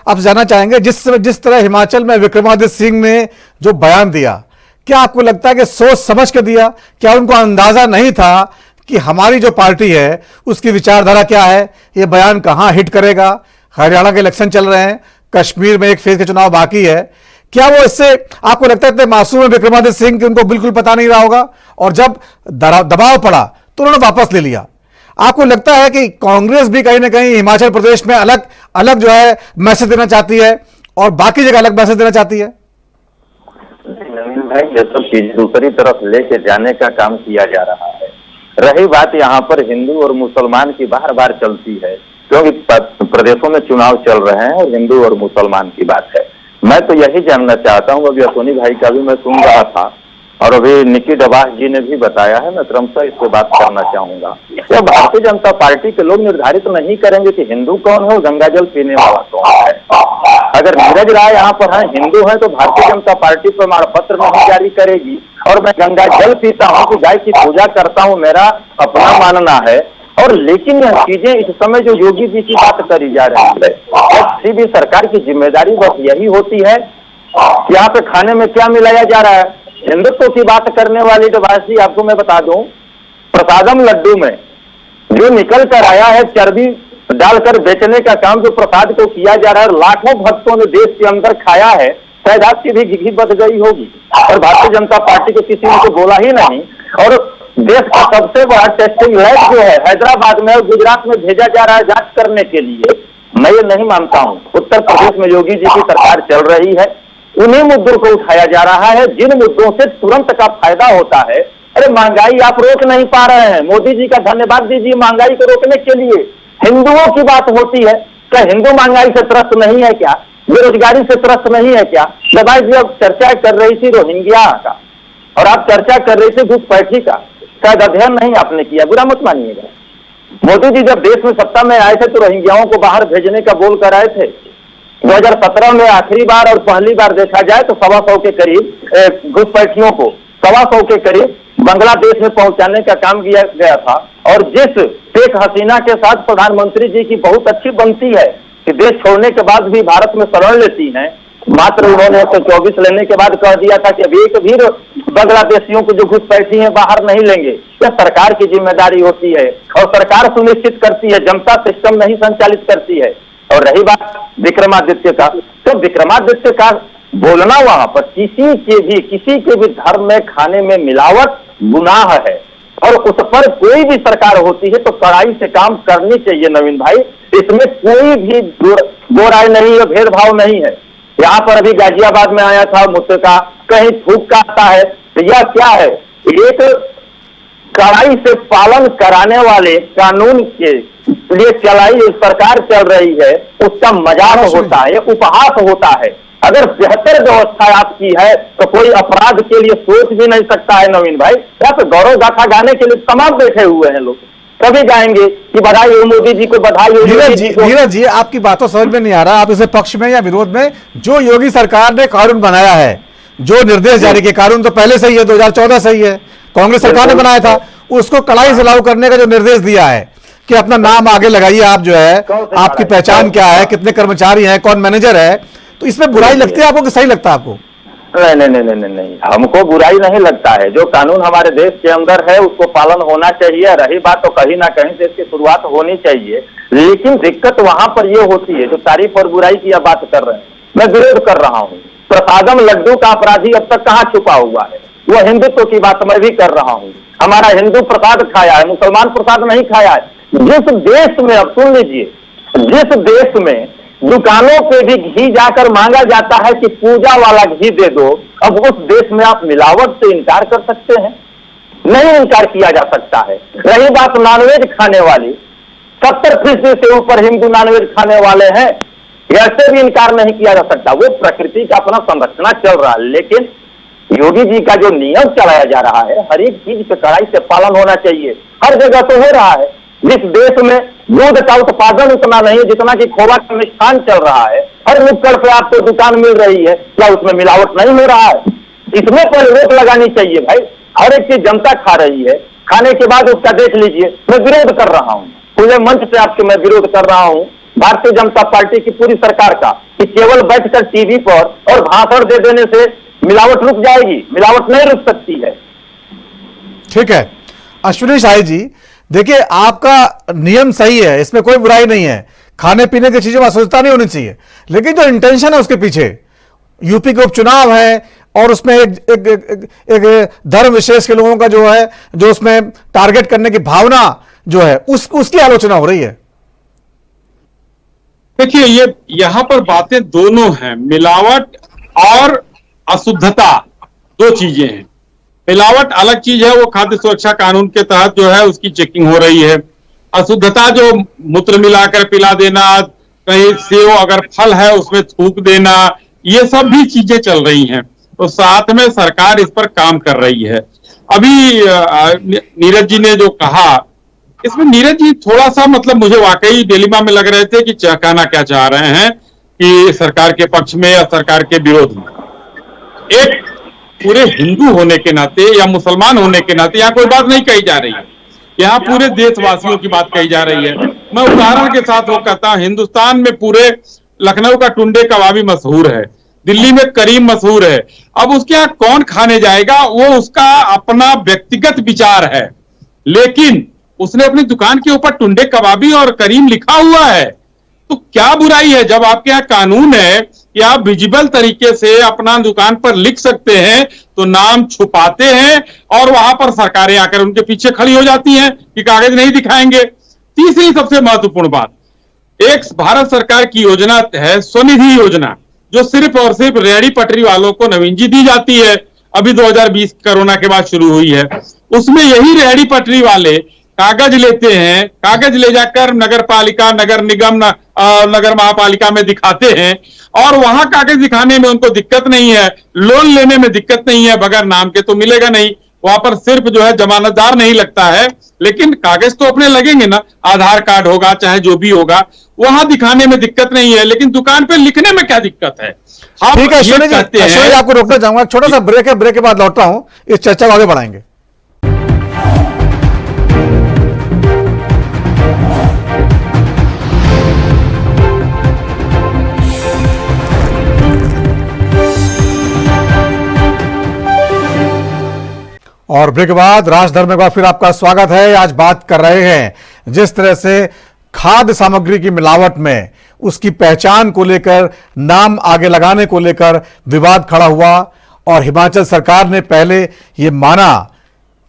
आप जानना चाहेंगे, जिस तरह हिमाचल में विक्रमादित्य सिंह ने जो बयान दिया, क्या आपको लगता है कि सोच समझ के दिया? क्या उनको अंदाजा नहीं था कि हमारी जो पार्टी है उसकी विचारधारा क्या है, ये बयान कहां हिट करेगा? हरियाणा के इलेक्शन चल रहे हैं, कश्मीर में एक फेज के चुनाव बाकी है। क्या वो इससे आपको लगता है इतने मासूम है विक्रमादित्य सिंह कि उनको बिल्कुल पता नहीं रहा होगा और जब दबाव पड़ा तो उन्होंने वापस ले लिया? आपको लगता है कि कांग्रेस भी कहीं ना कहीं हिमाचल प्रदेश में अलग अलग जो है मैसेज देना चाहती है और बाकी जगह अलग मैसेज देना चाहती है? नवीन भाई, ये सब चीज दूसरी तरफ लेके जाने का काम किया जा रहा है। रही बात यहाँ पर हिंदू और मुसलमान की बार बार चलती है, क्योंकि प्रदेशों में चुनाव चल रहे हैं और हिंदू और मुसलमान की बात है। मैं तो यही जानना चाहता हूँ, अभी अश्विनी भाई का भी मैं सुन रहा था और अभी निकी डबास जी ने भी बताया है, मैं क्रमशः इस पे बात करना चाहूंगा। क्या भारतीय जनता पार्टी के लोग निर्धारित तो नहीं करेंगे कि हिंदू कौन है और गंगा जल पीने वाला कौन है? अगर नीरज राय यहाँ पर है, हिंदू है, तो भारतीय जनता पार्टी प्रमाण पत्र नहीं जारी करेगी। और मैं गंगा जल पीता हूँ कि गाय की पूजा करता हूँ, मेरा अपना मानना है। और लेकिन यह चीजें इस समय जो योगी जी की बात करी जा रही है, किसी भी सरकार की जिम्मेदारी बस यही होती है कि यहाँ पे खाने में क्या मिलाया जा रहा है। हिंदुत्व की बात करने वाली डबासी, आपको मैं बता दूं, प्रसादम लड्डू में जो निकल कर आया है चर्बी डालकर बेचने का काम जो प्रसाद को किया जा रहा है, लाखों भक्तों ने देश के अंदर खाया है, शायद आपकी भी घी बच गई होगी और भारतीय जनता पार्टी को किसी ने तो बोला ही नहीं। और देश का सबसे बड़ा टेस्टिंग लैब जो है हैदराबाद में और गुजरात में भेजा जा रहा है जांच करने के लिए, मैं ये नहीं मानता हूँ। उत्तर प्रदेश में योगी जी की सरकार चल रही है, उन्हीं मुद्दों को उठाया जा रहा है जिन मुद्दों से तुरंत का फायदा होता है। अरे महंगाई आप रोक नहीं पा रहे हैं, मोदी जी का धन्यवाद दीजिए महंगाई को रोकने के लिए। हिंदुओं की बात होती है, क्या हिंदू महंगाई से त्रस्त नहीं है क्या? बेरोजगारी से त्रस्त नहीं है क्या? दबाई जी अब चर्चा कर रही थी रोहिंग्या का और आप चर्चा कर रही थी घुसपैठी का, शायद अध्ययन नहीं आपने किया, बुरा मत मानिएगा। मोदी जी जब देश में सत्ता में आए थे तो रोहिंग्याओं को बाहर भेजने का बोल कर आए थे। 2017 में आखिरी बार और पहली बार देखा जाए तो 125 के करीब घुसपैठियों को 125 के करीब बांग्लादेश में पहुंचाने का काम किया गया था। और जिस शेख हसीना के साथ प्रधानमंत्री जी की बहुत अच्छी बनती है कि देश छोड़ने के बाद भी भारत में शरण लेती हैं, मात्र उन्होंने 124 लेने के बाद कह दिया था कि अभी एक भी बांग्लादेशियों को जो घुसपैठी हैं बाहर नहीं लेंगे। यह सरकार की जिम्मेदारी होती है और सरकार सुनिश्चित करती है, जनता सिस्टम नहीं संचालित करती है। और रही बात विक्रमादित्य का, तो विक्रमादित्य का बोलना वहां पर किसी के भी धर्म में खाने में मिलावट गुनाह है और उस पर कोई भी सरकार होती है तो कड़ाई से काम करनी चाहिए। नवीन भाई, इसमें कोई भी दो राय नहीं है, भेदभाव नहीं है। यहाँ पर अभी गाजियाबाद में आया था मुद्दा, कहीं थूक का आता है, तो यह क्या है? एक कड़ाई से पालन कराने वाले कानून के लिए चलाई सरकार चल रही है, उसका मजाक होता है, उपहास होता है। अगर बेहतर व्यवस्था आपकी है तो कोई अपराध के लिए सोच भी नहीं सकता है। नवीन भाई, यहाँ पे गौरव गाथा गाने के लिए तमाम बैठे हुए हैं लोग, कभी गाएंगे कि बधाई हो मोदी जी को, बधाई हो नीरज जी, आपकी बातों समझ में नहीं आ रहा, आप इसे पक्ष में या विरोध में? जो योगी सरकार ने कानून बनाया है, जो निर्देश जारी किए, कानून तो पहले से ही है, 2014 से ही है, कांग्रेस सरकार ने बनाया था, उसको कड़ाई से लागू करने का जो निर्देश दिया है कि अपना नाम आगे लगाइए, आप जो है आपकी पहचान क्या है, कितने कर्मचारी हैं, कौन मैनेजर है, तो इसमें बुराई लगती है आपको कि सही लगता है आपको? नहीं, हमको बुराई नहीं लगता है। जो कानून हमारे देश के अंदर है उसको पालन होना चाहिए। रही बात तो कहीं ना कहीं से इसकी शुरुआत होनी चाहिए, लेकिन दिक्कत वहां पर यह होती है जो तारीफ और बुराई की आप बात कर रहे हैं, मैं विरोध कर रहा हूँ। प्रसादम लड्डू का अपराधी अब तक कहाँ छुपा हुआ है? वह हिंदुत्व की बात मैं भी कर रहा हूँ। हमारा हिंदू प्रसाद खाया है, मुसलमान प्रसाद नहीं खाया है। जिस देश में, अब सुन लीजिए, जिस देश में दुकानों पे भी घी जाकर मांगा जाता है कि पूजा वाला घी दे दो, अब उस देश में आप मिलावट से इनकार कर सकते हैं? नहीं इनकार किया जा सकता है। रही बात नॉनवेज खाने वाली, 70% से ऊपर हिंदू नॉनवेज खाने वाले हैं, ऐसे भी इनकार नहीं किया जा सकता। वो प्रकृति का अपना संरक्षण चल रहा है, लेकिन योगी जी का जो नियम चलाया जा रहा है, हर एक चीज पे कड़ाई से पालन होना चाहिए। हर जगह तो हो रहा है। जिस देश में दूध का उत्पादन उतना नहीं है जितना कि खोवा का मिष्ठान चल रहा है, हर नुक्कड़ पे आपको दुकान मिल रही है, क्या उसमें मिलावट नहीं हो रहा है? इसमें पर रोक लगानी चाहिए भाई। हर एक चीज जनता खा रही है, खाने के बाद उसका देख लीजिए। मैं विरोध कर रहा हूँ, खुले मंच से आपके मैं विरोध कर रहा हूँ भारतीय जनता पार्टी की पूरी सरकार का, कि केवल बैठकर टीवी पर और भाषण दे देने से मिलावट रुक जाएगी। मिलावट नहीं रुक सकती है। ठीक है अश्विनी शाही जी, देखिए आपका नियम सही है, इसमें कोई बुराई नहीं है, खाने पीने की चीजों में अस्वच्छता नहीं होनी चाहिए, लेकिन जो इंटेंशन है उसके पीछे, यूपी के उपचुनाव है और उसमें एक धर्म विशेष के लोगों का जो है, जो उसमें टारगेट करने की भावना जो है उसकी आलोचना हो रही है। देखिए, ये यहाँ पर बातें दोनों हैं, मिलावट और अशुद्धता दो चीजें हैं। मिलावट अलग चीज है, वो खाद्य सुरक्षा कानून के तहत जो है उसकी चेकिंग हो रही है। अशुद्धता जो मूत्र मिलाकर पिला देना, कहीं सेव अगर फल है उसमें थूक देना, ये सब भी चीजें चल रही हैं। तो साथ में सरकार इस पर काम कर रही है। अभी नीरज जी ने जो कहा, इसमें नीरज जी थोड़ा सा मतलब मुझे वाकई डिलेमा में लग रहे थे कि कहना क्या चाह रहे हैं, कि सरकार के पक्ष में या सरकार के विरोध में। एक पूरे हिंदू होने के नाते या मुसलमान होने के नाते यहाँ कोई बात नहीं कही जा रही है, यहाँ पूरे देशवासियों की बात कही जा रही है। मैं उदाहरण के साथ वो कहता हूं, हिंदुस्तान में पूरे लखनऊ का टुंडे कबाबी मशहूर है, दिल्ली में करीम मशहूर है। अब उसके यहाँ कौन खाने जाएगा वो उसका अपना व्यक्तिगत विचार है, लेकिन उसने अपनी दुकान के ऊपर टुंडे कबाबी और करीम लिखा हुआ है, तो क्या बुराई है? जब आपके यहाँ कानून है कि आप विजिबल तरीके से अपना दुकान पर लिख सकते हैं, तो नाम छुपाते हैं और वहां पर सरकारें आकर उनके पीछे खड़ी हो जाती हैं कि कागज नहीं दिखाएंगे। तीसरी सबसे महत्वपूर्ण बात, एक भारत सरकार की योजना है स्वनिधि योजना, जो सिर्फ और सिर्फ रेहड़ी पटरी वालों को नवीनजी दी जाती है। अभी 2020 कोरोना के बाद शुरू हुई है। उसमें यही रेहड़ी पटरी वाले कागज लेते हैं, कागज ले जाकर नगर पालिका, नगर निगम, नगर महापालिका में दिखाते हैं, और वहां कागज दिखाने में उनको दिक्कत नहीं है, लोन लेने में दिक्कत नहीं है, बगैर नाम के तो मिलेगा नहीं। वहां पर सिर्फ जो है जमानतदार नहीं लगता है, लेकिन कागज तो अपने लगेंगे ना, आधार कार्ड होगा चाहे जो भी होगा, वहां दिखाने में दिक्कत नहीं है, लेकिन दुकान पे लिखने में क्या दिक्कत है? ठीक है अश्विनी जी, आपको रोकना चाहूंगा, छोटा सा ब्रेक है, ब्रेक के बाद लौटता हूं, इस चर्चा को आगे बढ़ाएंगे। और ब्रेक के बाद राजधर्म में फिर आपका स्वागत है। आज बात कर रहे हैं जिस तरह से खाद्य सामग्री की मिलावट में उसकी पहचान को लेकर, नाम आगे लगाने को लेकर विवाद खड़ा हुआ, और हिमाचल सरकार ने पहले ये माना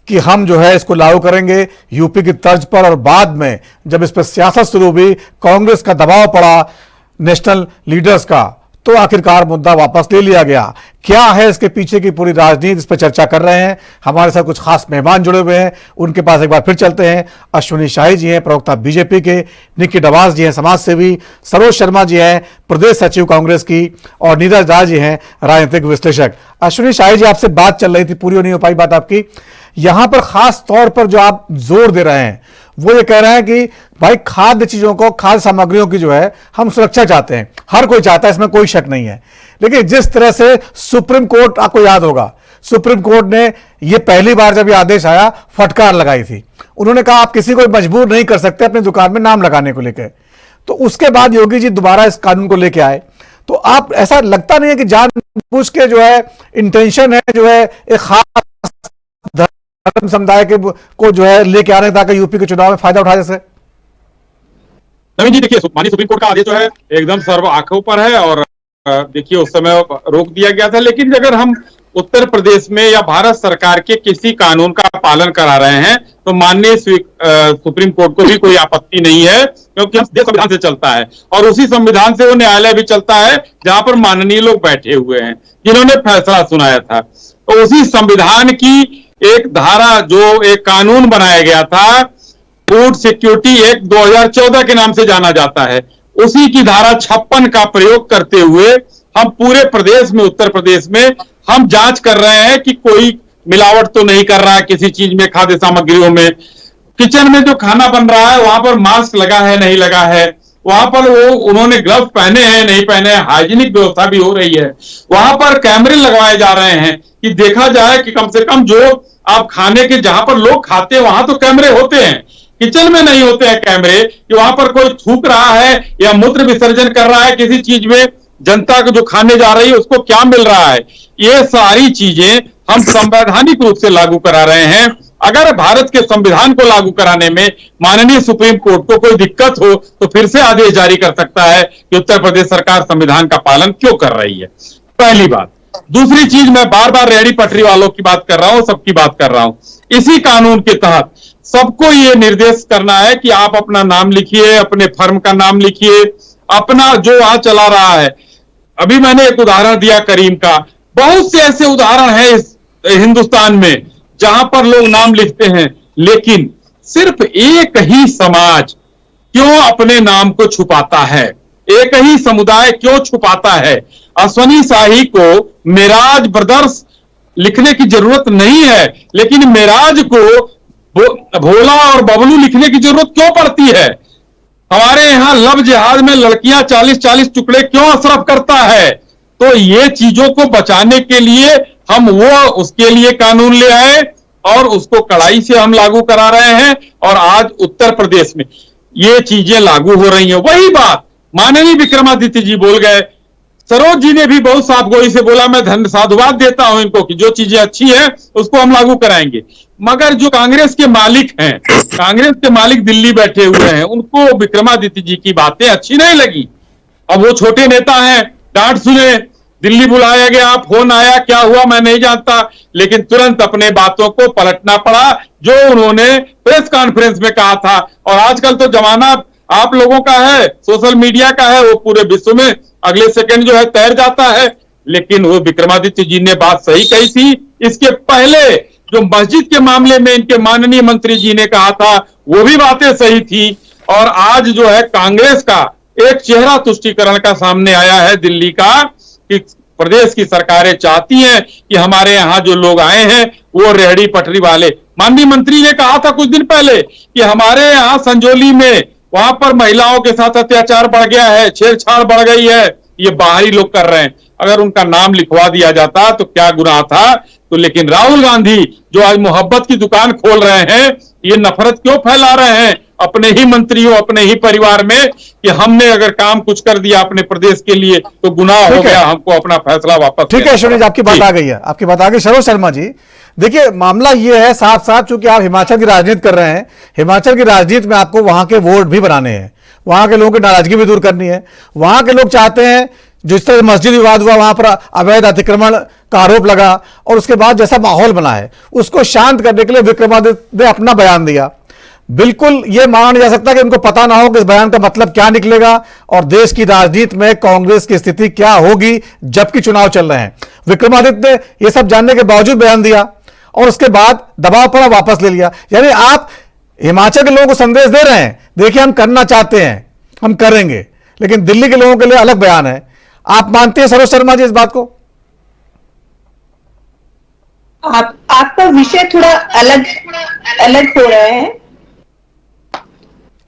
कि हम जो है इसको लागू करेंगे यूपी की तर्ज पर, और बाद में जब इस पर सियासत शुरू हुई, कांग्रेस का दबाव पड़ा, नेशनल लीडर्स का, तो आखिरकार मुद्दा वापस ले लिया गया। क्या है इसके पीछे की पूरी राजनीति, इस पर चर्चा कर रहे हैं। हमारे साथ कुछ खास मेहमान जुड़े हुए हैं, उनके पास एक बार फिर चलते हैं। अश्विनी शाही जी हैं, प्रवक्ता बीजेपी के, निक्की डबास जी हैं, समाज सेवी, सरोज शर्मा जी हैं, प्रदेश सचिव कांग्रेस की, और नीरज राज जी हैं, राजनीतिक विश्लेषक। अश्विनी शाही जी, आपसे बात चल रही थी, पूरी नहीं हो पाई बात आपकी। यहां पर खास तौर पर जो आप जोर दे रहे हैं वो ये कह रहे हैं कि भाई खाद्य चीजों को, खाद्य सामग्रियों की जो है हम सुरक्षा चाहते हैं, हर कोई चाहता है, इसमें कोई शक नहीं है। लेकिन जिस तरह से सुप्रीम कोर्ट, आपको याद होगा, सुप्रीम कोर्ट ने ये पहली बार जब ये आदेश आया फटकार लगाई थी, उन्होंने कहा आप किसी को मजबूर नहीं कर सकते अपनी दुकान में नाम लगाने को लेकर। तो उसके बाद योगी जी दोबारा इस कानून को लेके आए। तो आप, ऐसा लगता नहीं है कि जानबूझ के जो है इंटेंशन है जो है एक खास धर्म समुदाय के को जो है लेके आ रहे हैं ताकि यूपी के चुनाव में फायदा उठा जैसे? नवीन जी, देखिए, माननीय सुप्रीम कोर्ट का आदेश जो है एकदम सर्व आंखों पर है, और देखिए उस समय रोक दिया गया था। लेकिन अगर हम उत्तर प्रदेश में या भारत सरकार के किसी कानून का पालन करा रहे हैं तो माननीय सुप्रीम कोर्ट को भी कोई आपत्ति नहीं है, क्योंकि देश संविधान से चलता है और उसी संविधान से वो न्यायालय भी चलता है जहां पर माननीय लोग बैठे हुए हैं जिन्होंने फैसला सुनाया था। तो उसी संविधान की एक धारा, जो एक कानून बनाया गया था, फूड सिक्योरिटी एक्ट 2014 के नाम से जाना जाता है, उसी की धारा 56 का प्रयोग करते हुए हम पूरे प्रदेश में, उत्तर प्रदेश में हम जांच कर रहे हैं कि कोई मिलावट तो नहीं कर रहा है किसी चीज में, खाद्य सामग्रियों में। किचन में जो खाना बन रहा है वहां पर मास्क लगा है नहीं लगा है, वहां पर वो उन्होंने ग्लव्स पहने हैं नहीं पहने हैं, हाइजीनिक व्यवस्था भी हो रही है। वहां पर कैमरे लगवाए जा रहे हैं कि देखा जाए कि कम से कम जो आप खाने के, जहां पर लोग खाते हैं वहां तो कैमरे होते हैं, किचन में नहीं होते हैं कैमरे, कि वहां पर कोई थूक रहा है या मूत्र विसर्जन कर रहा है किसी चीज में, जनता को जो खाने जा रही है उसको क्या मिल रहा है। ये सारी चीजें हम संवैधानिक रूप से लागू करा रहे हैं। अगर भारत के संविधान को लागू कराने में माननीय सुप्रीम कोर्ट को कोई दिक्कत हो तो फिर से आदेश जारी कर सकता है कि उत्तर प्रदेश सरकार संविधान का पालन क्यों कर रही है। पहली बात। दूसरी चीज, मैं बार बार रेहड़ी पटरी वालों की बात कर रहा हूं, सबकी बात कर रहा हूं। इसी कानून के तहत सबको ये निर्देश करना है कि आप अपना नाम लिखिए, अपने फर्म का नाम लिखिए, अपना जो वहां चला रहा है। अभी मैंने एक उदाहरण दिया करीम का, बहुत से ऐसे उदाहरण हैं इस हिंदुस्तान में जहां पर लोग नाम लिखते हैं, लेकिन सिर्फ एक ही समाज क्यों अपने नाम को छुपाता है, एक ही समुदाय क्यों छुपाता है। अश्वनी शाही को मेराज ब्रदर्स लिखने की जरूरत नहीं है, लेकिन मेराज को भोला और बबलू लिखने की जरूरत क्यों पड़ती है। हमारे यहाँ लव जिहाद में लड़कियां 40-40 टुकड़े क्यों असरफ करता है। तो ये चीजों को बचाने के लिए हम उसके लिए कानून ले आए और उसको कड़ाई से हम लागू करा रहे हैं, और आज उत्तर प्रदेश में ये चीजें लागू हो रही हैं। वही बात माननीय विक्रमादित्य जी बोल गए, सरोज जी ने भी बहुत साफगोई से बोला, मैं साधुवाद देता हूं इनको कि जो चीजें अच्छी हैं उसको हम लागू कराएंगे। मगर जो कांग्रेस के मालिक हैं, कांग्रेस के मालिक दिल्ली बैठे हुए हैं, उनको विक्रमादित्य जी की बातें अच्छी नहीं लगी। अब वो छोटे नेता हैं, डांट सुने, दिल्ली बुलाया गया, फोन आया, क्या हुआ मैं नहीं जानता, लेकिन तुरंत अपने बातों को पलटना पड़ा जो उन्होंने प्रेस कॉन्फ्रेंस में कहा था। और आजकल तो जमाना आप लोगों का है, सोशल मीडिया का है, वो पूरे विश्व में अगले सेकंड जो है तैर जाता है। लेकिन वो विक्रमादित्य जी ने बात सही कही थी। इसके पहले जो मस्जिद के मामले में इनके माननीय मंत्री जी ने कहा था वो भी बातें सही थी। और आज जो है कांग्रेस का एक चेहरा तुष्टीकरण का सामने आया है दिल्ली का, कि प्रदेश की सरकारें चाहती हैं कि हमारे यहाँ जो लोग आए हैं वो रेहड़ी पटरी वाले। माननीय मंत्री ने कहा था कुछ दिन पहले कि हमारे यहाँ संजौली में वहां पर महिलाओं के साथ अत्याचार बढ़ गया है, छेड़छाड़ बढ़ गई है, ये बाहरी लोग कर रहे हैं। अगर उनका नाम लिखवा दिया जाता तो क्या गुनाह था। तो लेकिन राहुल गांधी जो आज मोहब्बत की दुकान खोल रहे हैं, ये नफरत क्यों फैला रहे हैं अपने ही मंत्रियों, अपने ही परिवार में, कि हमने अगर काम कुछ कर दिया अपने प्रदेश के लिए तो गुनाह हो गया, हमको अपना फैसला वापस। ठीक है अश्विनी जी, आपकी बात आ गई है, आपकी बात आ गई। सरोज शर्मा जी, देखिए मामला ये है साफ साफ, चूंकि आप हिमाचल की राजनीति कर रहे हैं, हिमाचल की राजनीति में आपको वहां के वोट भी बनाने हैं, वहां के लोगों की नाराजगी भी दूर करनी है। वहां के लोग चाहते हैं, जिस तरह मस्जिद विवाद हुआ, वहां पर अवैध अतिक्रमण का आरोप लगा और उसके बाद जैसा माहौल बना है, उसको शांत करने के लिए विक्रमादित्य ने अपना बयान दिया। बिल्कुल यह माना नहीं जा सकता कि उनको पता ना हो कि इस बयान का मतलब क्या निकलेगा और देश की राजनीति में कांग्रेस की स्थिति क्या होगी जबकि चुनाव चल रहे हैं। विक्रमादित्य ने यह सब जानने के बावजूद बयान दिया और उसके बाद दबाव पड़ा, वापस ले लिया। यानी आप हिमाचल के लोगों को संदेश दे रहे हैं, देखिए हम करना चाहते हैं, हम करेंगे, लेकिन दिल्ली के लोगों के लिए अलग बयान है। आप मानते हैं सरोज शर्मा जी इस बात को? आपका विषय थोड़ा अलग हो रहा है।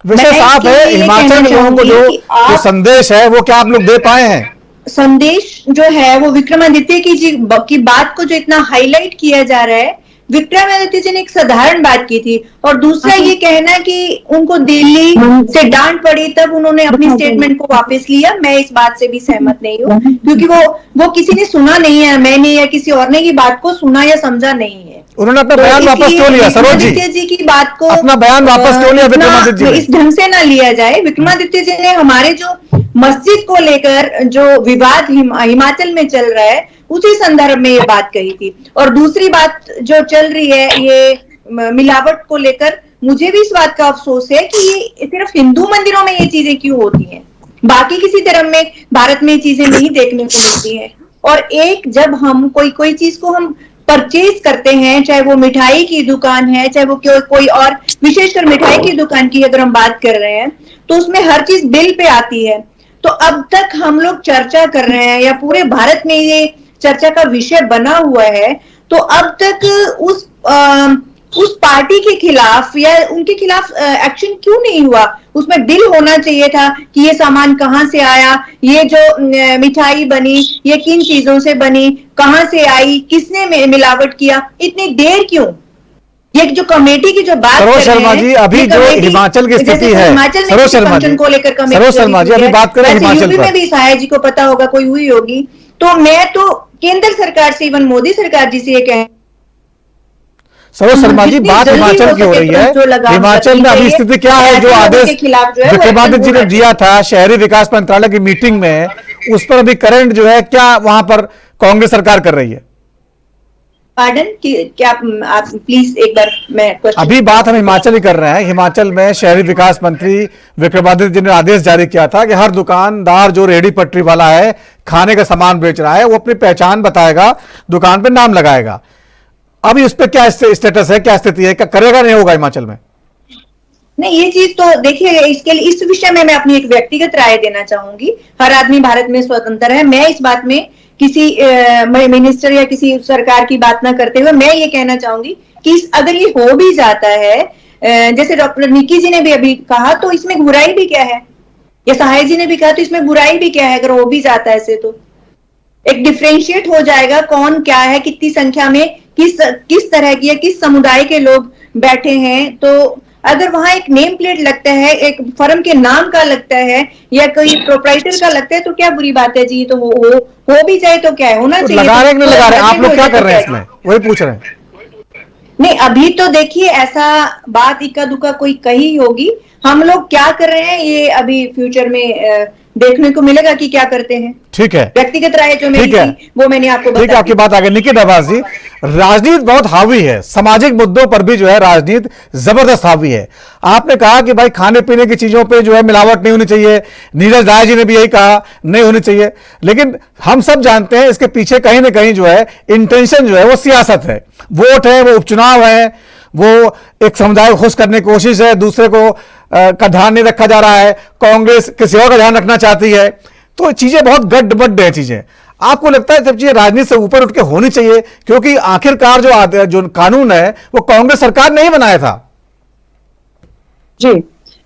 विषय साफ है, हिमाचल के लोगों को जो संदेश है वो क्या आप लोग दे पाए हैं? संदेश जो है वो विक्रमादित्य की बात को जो इतना हाईलाइट किया जा रहा है, विक्रमादित्य जी ने एक साधारण बात की थी। और दूसरा ये कहना कि उनको दिल्ली से डांट पड़ी तब उन्होंने अपनी स्टेटमेंट को वापस लिया, मैं इस बात से भी सहमत नहीं हूँ, क्योंकि वो किसी ने सुना नहीं है, मैंने या किसी और ने की बात को सुना या समझा नहीं है। उन्होंने अपना बयान वापस क्यों लिया? सरोज जी की बात को अपना बयान वापस क्यों लिया विक्रमादित्य जी? इस ढंग से ना लिया जाए। विक्रमादित्य जी ने हमारे जो मस्जिद को लेकर जो विवाद हिमाचल में चल रहा है उसी संदर्भ में ये बात कही थी। और दूसरी बात जो चल रही है ये मिलावट को लेकर, मुझे भी इस बात का अफसोस है कि ये सिर्फ हिंदू मंदिरों में ये चीजें क्यों होती हैं, बाकी किसी धर्म में भारत में ये चीजें नहीं देखने को मिलती हैं। और एक जब हम कोई चीज को हम परचेज करते हैं, चाहे वो मिठाई की दुकान है, चाहे वो कोई और, विशेषकर मिठाई की दुकान की अगर हम बात कर रहे हैं, तो उसमें हर चीज बिल पे आती है। तो अब तक हम लोग चर्चा कर रहे हैं या पूरे भारत में ये चर्चा का विषय बना हुआ है, तो अब तक उस पार्टी के खिलाफ या उनके खिलाफ एक्शन क्यों नहीं हुआ? उसमें बिल होना चाहिए था कि ये सामान कहां से आया, ये जो मिठाई बनी ये किन चीजों से बनी, कहां से आई, किसने मिलावट किया, इतनी देर क्यों? ये जो कमेटी की जो बात कर रहे हैं, शर्मा जी, अभी जो हिमाचल की स्थिति है, सरोज शर्मा जी को लेकर सरोज शर्मा जी अभी बात करें हिमाचल में भी सहाय जी को पता होगा कोई हुई होगी। तो मैं तो केंद्र सरकार से, इवन मोदी सरकार जी से ये कह, सरोज शर्मा जी, बात हिमाचल की हो रही है। हिमाचल में अभी स्थिति क्या है? जो आदेश विक्रमादित्य जी ने दिया था शहरी विकास मंत्रालय की मीटिंग में, उस पर अभी करंट जो है क्या वहां पर कांग्रेस सरकार कर रही है? पार्डन, क्या आप प्लीज एक बार, मैं अभी बात हम हिमाचल ही कर रहे हैं। हिमाचल में शहरी विकास मंत्री विक्रमादित्य जी ने आदेश जारी किया था कि हर दुकानदार जो रेहड़ी पटरी वाला है, खाने का सामान बेच रहा है, वो अपनी पहचान बताएगा, दुकान पे नाम लगाएगा। अभी उस पर क्या स्टेटस है, क्या स्थिति है, क्या करेगा नहीं होगा हिमाचल में? नहीं, ये चीज तो देखिए, इसके लिए इस विषय में मैं अपनी एक व्यक्तिगत राय देना चाहूंगी। हर आदमी भारत में स्वतंत्र है। मैं इस बात में किसी मिनिस्टर या किसी सरकार की बात ना करते हुए मैं ये कहना चाहूंगी कि अगर ये हो भी जाता है, जैसे डॉक्टर निकी जी ने भी अभी कहा, तो इसमें बुराई भी क्या है, या सहाय जी ने भी कहा, तो इसमें बुराई भी क्या है? अगर हो भी जाता है ऐसे, तो एक डिफरेंशिएट हो जाएगा कौन क्या है, कितनी संख्या में किस तरह की या किस समुदाय के लोग बैठे हैं। तो अगर वहां एक नेम प्लेट लगता है, एक फर्म के नाम का लगता है या कोई प्रोप्राइटर का लगता है, तो क्या बुरी बात है जी? तो हो भी जाए तो क्या है, होना चाहिए। लगा रहे नहीं लगा रहे, आप लोग क्या कर रहे हैं इसमें, वही पूछ रहे हैं। नहीं, अभी तो देखिए ऐसा बात इक्का दुक्का कोई कही होगी, हम लोग क्या कर रहे हैं ये अभी फ्यूचर में देखने को मिलेगा कि क्या करते हैं। ठीक है, व्यक्तिगत राय जो मेरी थी वो मैंने आपको बताई। ठीक है, आपकी बात आगे। निकी नवाज जी, राजनीति बहुत हावी है, सामाजिक मुद्दों पर भी जो है राजनीति जबरदस्त हावी है। आपने कहा कि भाई खाने पीने की चीजों पे जो है मिलावट नहीं होनी चाहिए, नीरज राय जी ने भी यही कहा नहीं होनी चाहिए, लेकिन हम सब जानते हैं इसके पीछे कहीं ना कहीं जो है इंटेंशन जो है वो सियासत है, वोट है, वो उपचुनाव है, वो एक समुदाय को खुश करने की कोशिश है, दूसरे को का ध्यान नहीं रखा जा रहा है, कांग्रेस किसी और का ध्यान रखना चाहती है, तो चीजें बहुत गड्ढ है चीजें। आपको लगता है सब चीजें राजनीति से ऊपर उठ के होनी चाहिए? क्योंकि आखिरकार जो कानून है वो कांग्रेस सरकार ने ही बनाया था। जी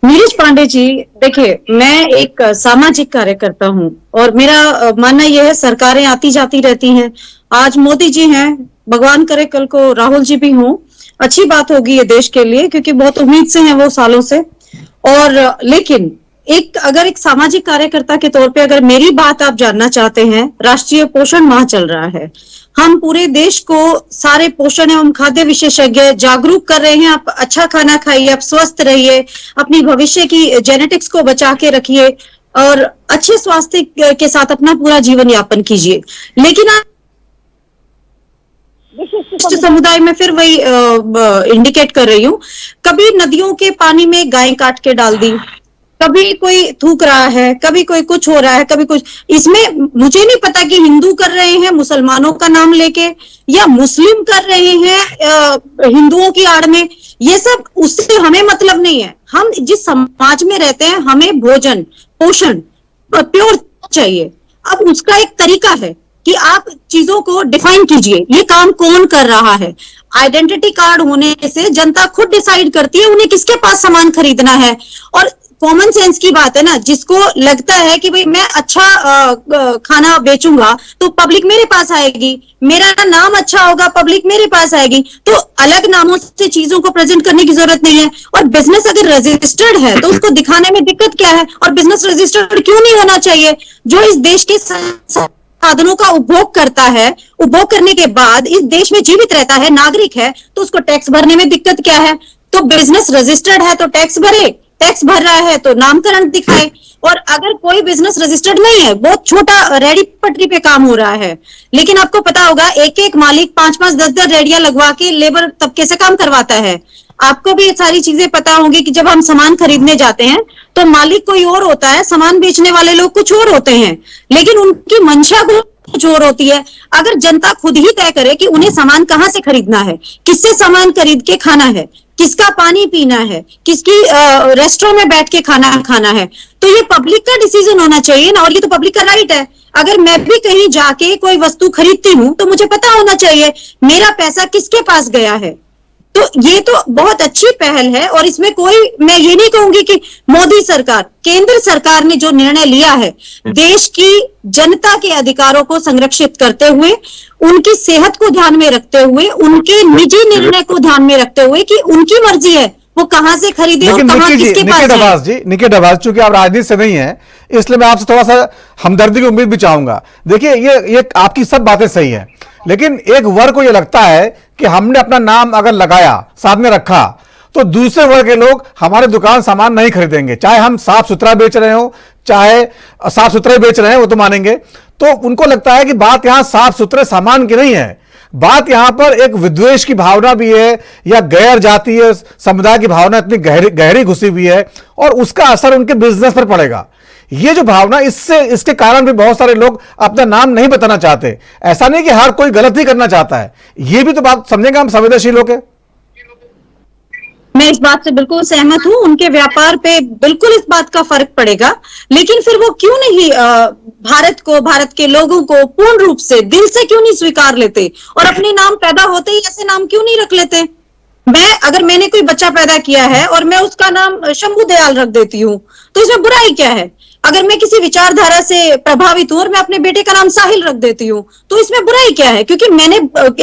नीरज पांडे जी, देखिए मैं एक सामाजिक कार्यकर्ता हूं और मेरा मानना यह है सरकारें आती जाती रहती हैं। आज मोदी जी हैं, भगवान करे कल को राहुल जी भी हों, अच्छी बात होगी ये देश के लिए, क्योंकि बहुत उम्मीद से हैं वो सालों से। और लेकिन अगर एक सामाजिक कार्यकर्ता के तौर पे अगर मेरी बात आप जानना चाहते हैं, राष्ट्रीय पोषण माह चल रहा है, हम पूरे देश को सारे पोषण एवं खाद्य विशेषज्ञ जागरूक कर रहे हैं। आप अच्छा खाना खाइए, आप स्वस्थ रहिए, अपनी भविष्य की जेनेटिक्स को बचा के रखिए और अच्छे स्वास्थ्य के साथ अपना पूरा जीवन यापन कीजिए। लेकिन आप समुदाय में फिर वही इंडिकेट कर रही हूँ, कभी नदियों के पानी में गाय काट के डाल दी, कभी कोई थूक रहा है, कभी कोई कुछ हो रहा है, कभी कुछ। इसमें मुझे नहीं पता कि हिंदू कर रहे हैं मुसलमानों का नाम लेके या मुस्लिम कर रहे हैं हिंदुओं की आड़ में, ये सब उससे हमें मतलब नहीं है। हम जिस समाज में रहते हैं हमें भोजन पोषण प्योर चाहिए। अब उसका एक तरीका है कि आप चीजों को डिफाइन कीजिए, ये काम कौन कर रहा है। आइडेंटिटी कार्ड होने से जनता खुद डिसाइड करती है उन्हें किसके पास सामान खरीदना है। और कॉमन सेंस की बात है ना, जिसको लगता है कि भाई मैं अच्छा खाना बेचूंगा तो पब्लिक मेरे पास आएगी, मेरा नाम अच्छा होगा पब्लिक मेरे पास आएगी, तो अलग नामों से चीजों को प्रेजेंट करने की जरूरत नहीं है। और बिजनेस अगर रजिस्टर्ड है तो उसको दिखाने में दिक्कत क्या है? और बिजनेस रजिस्टर्ड क्यों नहीं होना चाहिए? जो इस देश के साधनों का उपभोग करता है, उपभोग करने के बाद इस देश में जीवित रहता है, नागरिक है, तो उसको टैक्स भरने में दिक्कत क्या है? तो बिजनेस रजिस्टर्ड है तो टैक्स भरे, टैक्स भर रहा है तो नामकरण दिखाए। और अगर कोई बिजनेस रजिस्टर्ड नहीं है, बहुत छोटा रेडी पटरी पे काम हो रहा है, लेकिन आपको पता होगा एक एक मालिक 5-5, 10-10 रेडियां लगवा के लेबर तबके से काम करवाता है। आपको भी ये सारी चीजें पता होंगी कि जब हम सामान खरीदने जाते हैं तो मालिक कोई और होता है, सामान बेचने वाले लोग कुछ और होते हैं, लेकिन उनकी मंशा कुछ और होती है। अगर जनता खुद ही तय करे कि उन्हें सामान कहां से खरीदना है, किससे सामान खरीद के खाना है, किसका पानी पीना है, किसकी रेस्टोरेंट में बैठ के खाना खाना है, तो ये पब्लिक का डिसीजन होना चाहिए ना, और ये तो पब्लिक का राइट है। अगर मैं भी कहीं जाके कोई वस्तु खरीदती हूँ तो मुझे पता होना चाहिए मेरा पैसा किसके पास गया है। तो ये तो बहुत अच्छी पहल है, और इसमें कोई, मैं ये नहीं कहूंगी कि मोदी सरकार, केंद्र सरकार ने जो निर्णय लिया है देश की जनता के अधिकारों को संरक्षित करते हुए, उनकी सेहत को ध्यान में रखते हुए, उनके निजी निर्णय को ध्यान में रखते हुए कि उनकी मर्जी है वो कहां से खरीदे और कहां किसके पास जाए। निकी डबास, चूंकि आप राजनीति से नहीं है इसलिए मैं आपसे थोड़ा सा हमदर्दी की उम्मीद भी चाहूंगा। देखिए ये आपकी सब बातें सही है, लेकिन एक वर्ग को ये लगता है कि हमने अपना नाम अगर लगाया, सामने रखा, तो दूसरे वर्ग के लोग हमारे दुकान सामान नहीं खरीदेंगे, चाहे हम साफ सुथरा बेच रहे हो, चाहे साफ सुथरा बेच रहे हैं वो तो मानेंगे। तो उनको लगता है कि बात यहां साफ सुथरे सामान की नहीं है, बात यहां पर एक विद्वेष की भावना भी है, या गैर जातीय समुदाय की भावना इतनी गहरी घुसी हुई है, और उसका असर उनके बिजनेस पर पड़ेगा। ये जो भावना, इसके कारण भी बहुत सारे लोग अपना नाम नहीं बताना चाहते। ऐसा नहीं कि हर कोई गलत ही करना चाहता है, ये भी तो बात समझेंगे हम संवेदनशील होकर। मैं इस बात से बिल्कुल सहमत हूं, उनके व्यापार पे बिल्कुल इस बात का फर्क पड़ेगा, लेकिन फिर वो क्यों नहीं भारत को, भारत के लोगों को पूर्ण रूप से दिल से क्यों नहीं स्वीकार लेते, और अपने नाम पैदा होते ही ऐसे नाम क्यों नहीं रख लेते। अगर मैंने कोई बच्चा पैदा किया है और मैं उसका नाम शंभू दयाल रख देती हूँ तो इसमें बुराई क्या है। अगर मैं किसी विचारधारा से प्रभावित हूं और मैं अपने बेटे का नाम साहिल रख देती हूँ तो इसमें बुराई क्या है, क्योंकि मैंने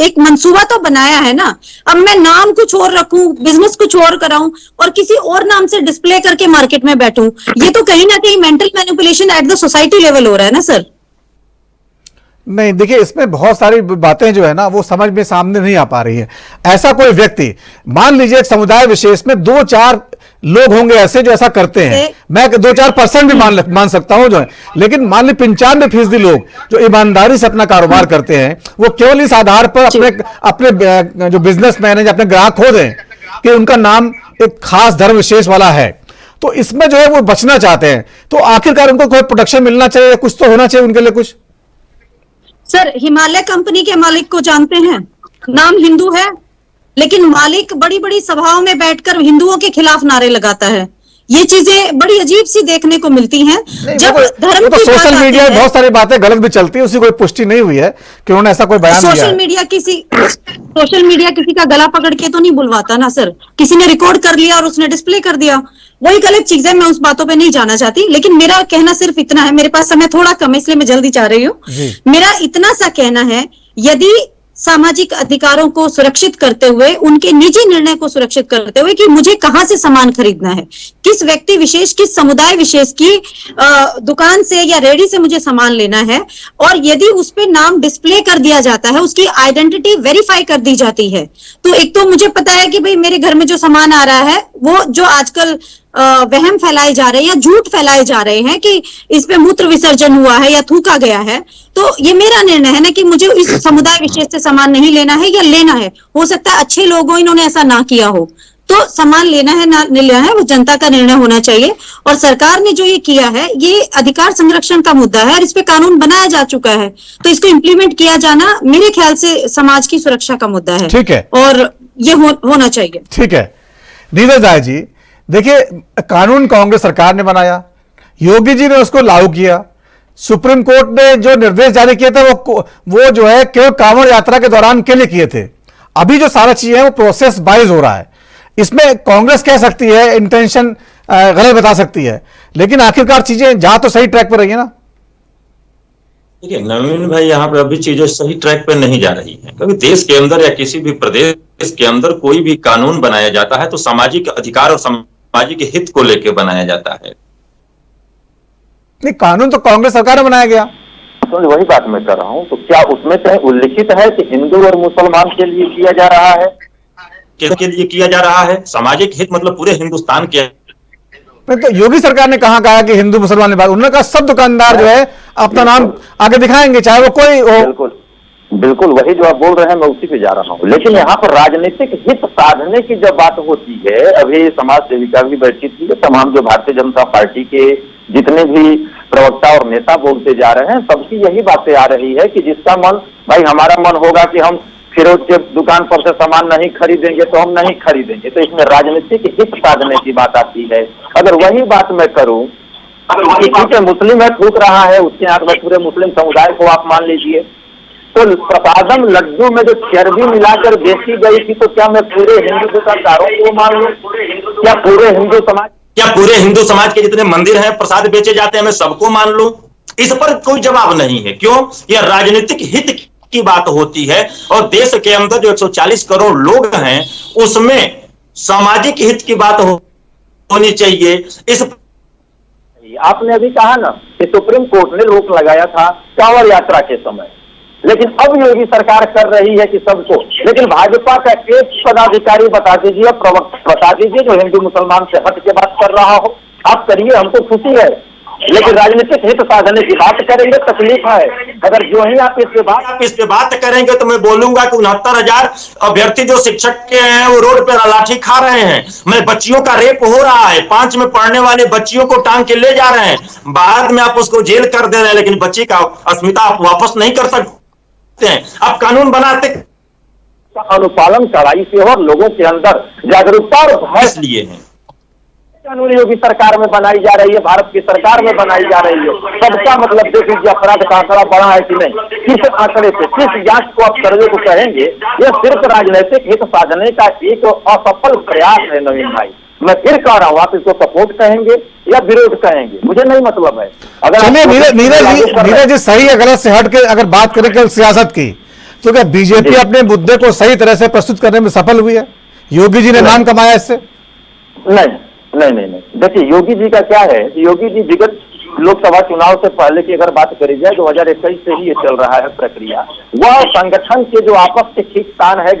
एक मंसूबा तो बनाया है ना। अब मैं नाम कुछ और रखूं, बिजनेस कुछ और कराऊं और किसी और नाम से डिस्प्ले करके मार्केट में बैठूं, ये तो कहीं ना कहीं mental manipulation at the society level हो रहा है ना सर। नहीं, देखिए इसमें बहुत सारी बातें जो है ना वो समझ में सामने नहीं आ पा रही है। ऐसा कोई व्यक्ति, मान लीजिए एक समुदाय विशेष में 2-4 लोग होंगे ऐसे जो ऐसा करते हैं, मैं 2-4% भी मान सकता हूं जो है, लेकिन मान ली 95% लोग जो ईमानदारी से अपना कारोबार करते हैं, वो केवल इस आधार पर अपने जो बिजनेसमैन है, अपने ग्राहक खो दें कि उनका नाम एक खास धर्म विशेष वाला है। तो इसमें जो है वो बचना चाहते हैं, तो आखिरकार उनको कोई प्रोटेक्शन मिलना चाहिए, कुछ तो होना चाहिए उनके लिए कुछ। सर, हिमालय कंपनी के मालिक को जानते हैं, नाम हिंदू है, लेकिन मालिक बड़ी बड़ी सभाओं में बैठकर हिंदुओं के खिलाफ नारे लगाता है। ये चीजें बड़ी अजीब सी देखने को मिलती हैं। जब धर्म तो सोशल मीडिया में बहुत सारी बातें गलत भी चलती है, उसकी कोई पुष्टि नहीं हुई है कि उन्होंने ऐसा कोई बयान दिया है। सोशल मीडिया किसी का गला पकड़ के तो नहीं बुलवाता ना सर, किसी ने रिकॉर्ड कर लिया और उसने डिस्प्ले कर दिया, वही गलत चीज है। मैं उस बातों पे नहीं जाना चाहती, लेकिन मेरा कहना सिर्फ इतना है, मेरे पास समय थोड़ा कम है इसलिए मैं जल्दी चाह रही हूँ। मेरा इतना सा कहना है, यदि सामाजिक अधिकारों को सुरक्षित करते हुए, उनके निजी निर्णय को सुरक्षित करते हुए कि मुझे कहां से सामान खरीदना है, किस व्यक्ति विशेष, किस समुदाय विशेष की दुकान से या रेडी से मुझे सामान लेना है, और यदि उस पे नाम डिस्प्ले कर दिया जाता है, उसकी आइडेंटिटी वेरीफाई कर दी जाती है, तो एक तो मुझे पता है कि भाई मेरे घर में जो सामान आ रहा है वो जो आजकल वहम फैलाए जा रहे हैं या झूठ फैलाए जा रहे हैं कि इस पे मूत्र विसर्जन हुआ है या थूका गया है, तो ये मेरा निर्णय है ना कि मुझे इस समुदाय विशेष से सामान नहीं लेना है या लेना है। हो सकता है अच्छे लोग हो, इन्होंने ऐसा ना किया हो, तो सामान लेना है ना लेना है वो जनता का निर्णय होना चाहिए। और सरकार ने जो ये किया है, ये अधिकार संरक्षण का मुद्दा है और इस पे कानून बनाया जा चुका है, तो इसको इम्प्लीमेंट किया जाना मेरे ख्याल से समाज की सुरक्षा का मुद्दा है। ठीक है, और ये होना चाहिए। ठीक है नीरज राय जी, देखिए कानून कांग्रेस सरकार ने बनाया, योगी जी ने उसको लागू किया, सुप्रीम कोर्ट ने जो निर्देश जारी किए थे वो जो है केवल कांवड़ यात्रा के दौरान के लिए किए थे। अभी जो सारा चीज है वो प्रोसेस वाइज हो रहा है। इसमें कांग्रेस कह सकती है इंटेंशन गलत बता सकती है, लेकिन आखिरकार चीजें जहां तो सही ट्रैक पर रही है ना। देखिए नवीन भाई, यहाँ पर अभी चीजें सही ट्रैक पर नहीं जा रही है, क्योंकि देश के अंदर या किसी भी प्रदेश के अंदर कोई भी कानून बनाया जाता है तो सामाजिक अधिकार और सामाजिक हित को लेकर बनाया जाता है। नहीं, कानून तो कांग्रेस सरकार में बनाया गया, तो वही बात मैं कर रहा हूँ। तो क्या उसमें कहीं उल्लिखित है कि हिंदू और मुसलमान के लिए किया जा रहा है? किसके लिए किया जा रहा है? सामाजिक हित मतलब पूरे हिंदुस्तान के तो योगी सरकार ने कहा कि हिंदू मुसलमान ने बात, उन्होंने कहा सब दुकानदार जो है अपना नाम आगे दिखाएंगे चाहे वो कोई हो। बिल्कुल बिल्कुल वही जो आप बोल रहे हैं मैं उसी पे जा रहा हूँ। लेकिन यहाँ पर राजनीतिक हित साधने की जब बात होती है, अभी समाज सेविका भी बैठी थी, तमाम जो भारतीय जनता पार्टी के जितने भी प्रवक्ता और नेता बोलते जा रहे हैं, सबकी यही बातें आ रही है कि जिसका मन, भाई हमारा मन होगा कि हम फिरोज के दुकान पर से सामान नहीं खरीदेंगे तो हम नहीं खरीदेंगे, तो इसमें राजनीतिक हित साधने की बात आती है। अगर वही बात मैं करूं कि ठीक है मुस्लिम है, थूक रहा है, उसके आंख में पूरे मुस्लिम समुदाय को आप मान लीजिए, तो प्रसादम लड्डू में जो चर्बी मिलाकर बेची गई थी, तो क्या मैं पूरे हिंदू दुकानदारों को मान लूं? क्या पूरे हिंदू समाज के जितने मंदिर हैं प्रसाद बेचे जाते हैं मैं सबको मान लूं? इस पर कोई जवाब नहीं है। क्यों? यह राजनीतिक हित की बात होती है, और देश के अंदर जो 140 करोड़ लोग हैं उसमें सामाजिक हित की बात होनी चाहिए। इस आपने अभी कहा ना कि सुप्रीम कोर्ट ने रोक लगाया था कांवड़ यात्रा के समय, लेकिन अब योगी सरकार कर रही है कि सबको, लेकिन भाजपा का एक पदाधिकारी बता दीजिए, प्रवक्ता बता दीजिए जो हिंदू मुसलमान से हट के बात कर रहा हो। आप करिए, हमको खुशी है, लेकिन राजनीतिक हित साधने की बात करेंगे तकलीफ है। अगर जो ही आप इस पे बात करेंगे तो मैं बोलूंगा कि 69,000 अभ्यर्थी जो शिक्षक के हैं वो रोड पे लाठी खा रहे हैं। मैं बच्चियों का रेप हो रहा है, 5 में पढ़ने वाले बच्चियों को टांग के ले जा रहे हैं, बाद में आप उसको जेल कर दे रहे हैं, लेकिन बच्ची का अस्मिता आप वापस नहीं कर सकते हैं। आप कानून बनाते अनुपालन कड़ाई से और लोगों के अंदर जागरूकता और भय लिए हैं। कानून योगी सरकार में बनाई जा रही है, भारत की सरकार में बनाई जा रही है। सबका मतलब देख लीजिए अपराध का आंकड़ा बढ़ा है कि नहीं, किस आंकड़े पे, किस जांच को आप सर्वे को कहेंगे? यह सिर्फ राजनीतिक हित साधने का एक असफल प्रयास है नवीन भाई। मैं फिर कह रहा हूँ, आप इसको सपोर्ट कहेंगे या विरोध कहेंगे, मुझे नहीं मतलब है। अगर नीरज जी सही है गलत से हट के अगर बात करें केवल सियासत की, तो क्या बीजेपी अपने मुद्दे को सही तरह से प्रस्तुत करने में सफल हुई है? योगी जी ने नाम कमाया इससे? नहीं। देखिए योगी जी का क्या है, योगी जी विगत लोकसभा चुनाव से पहले की अगर बात करी जाए 2021 से ही ये चल रहा है प्रक्रिया। वह संगठन के जो आपस के खींचतान है,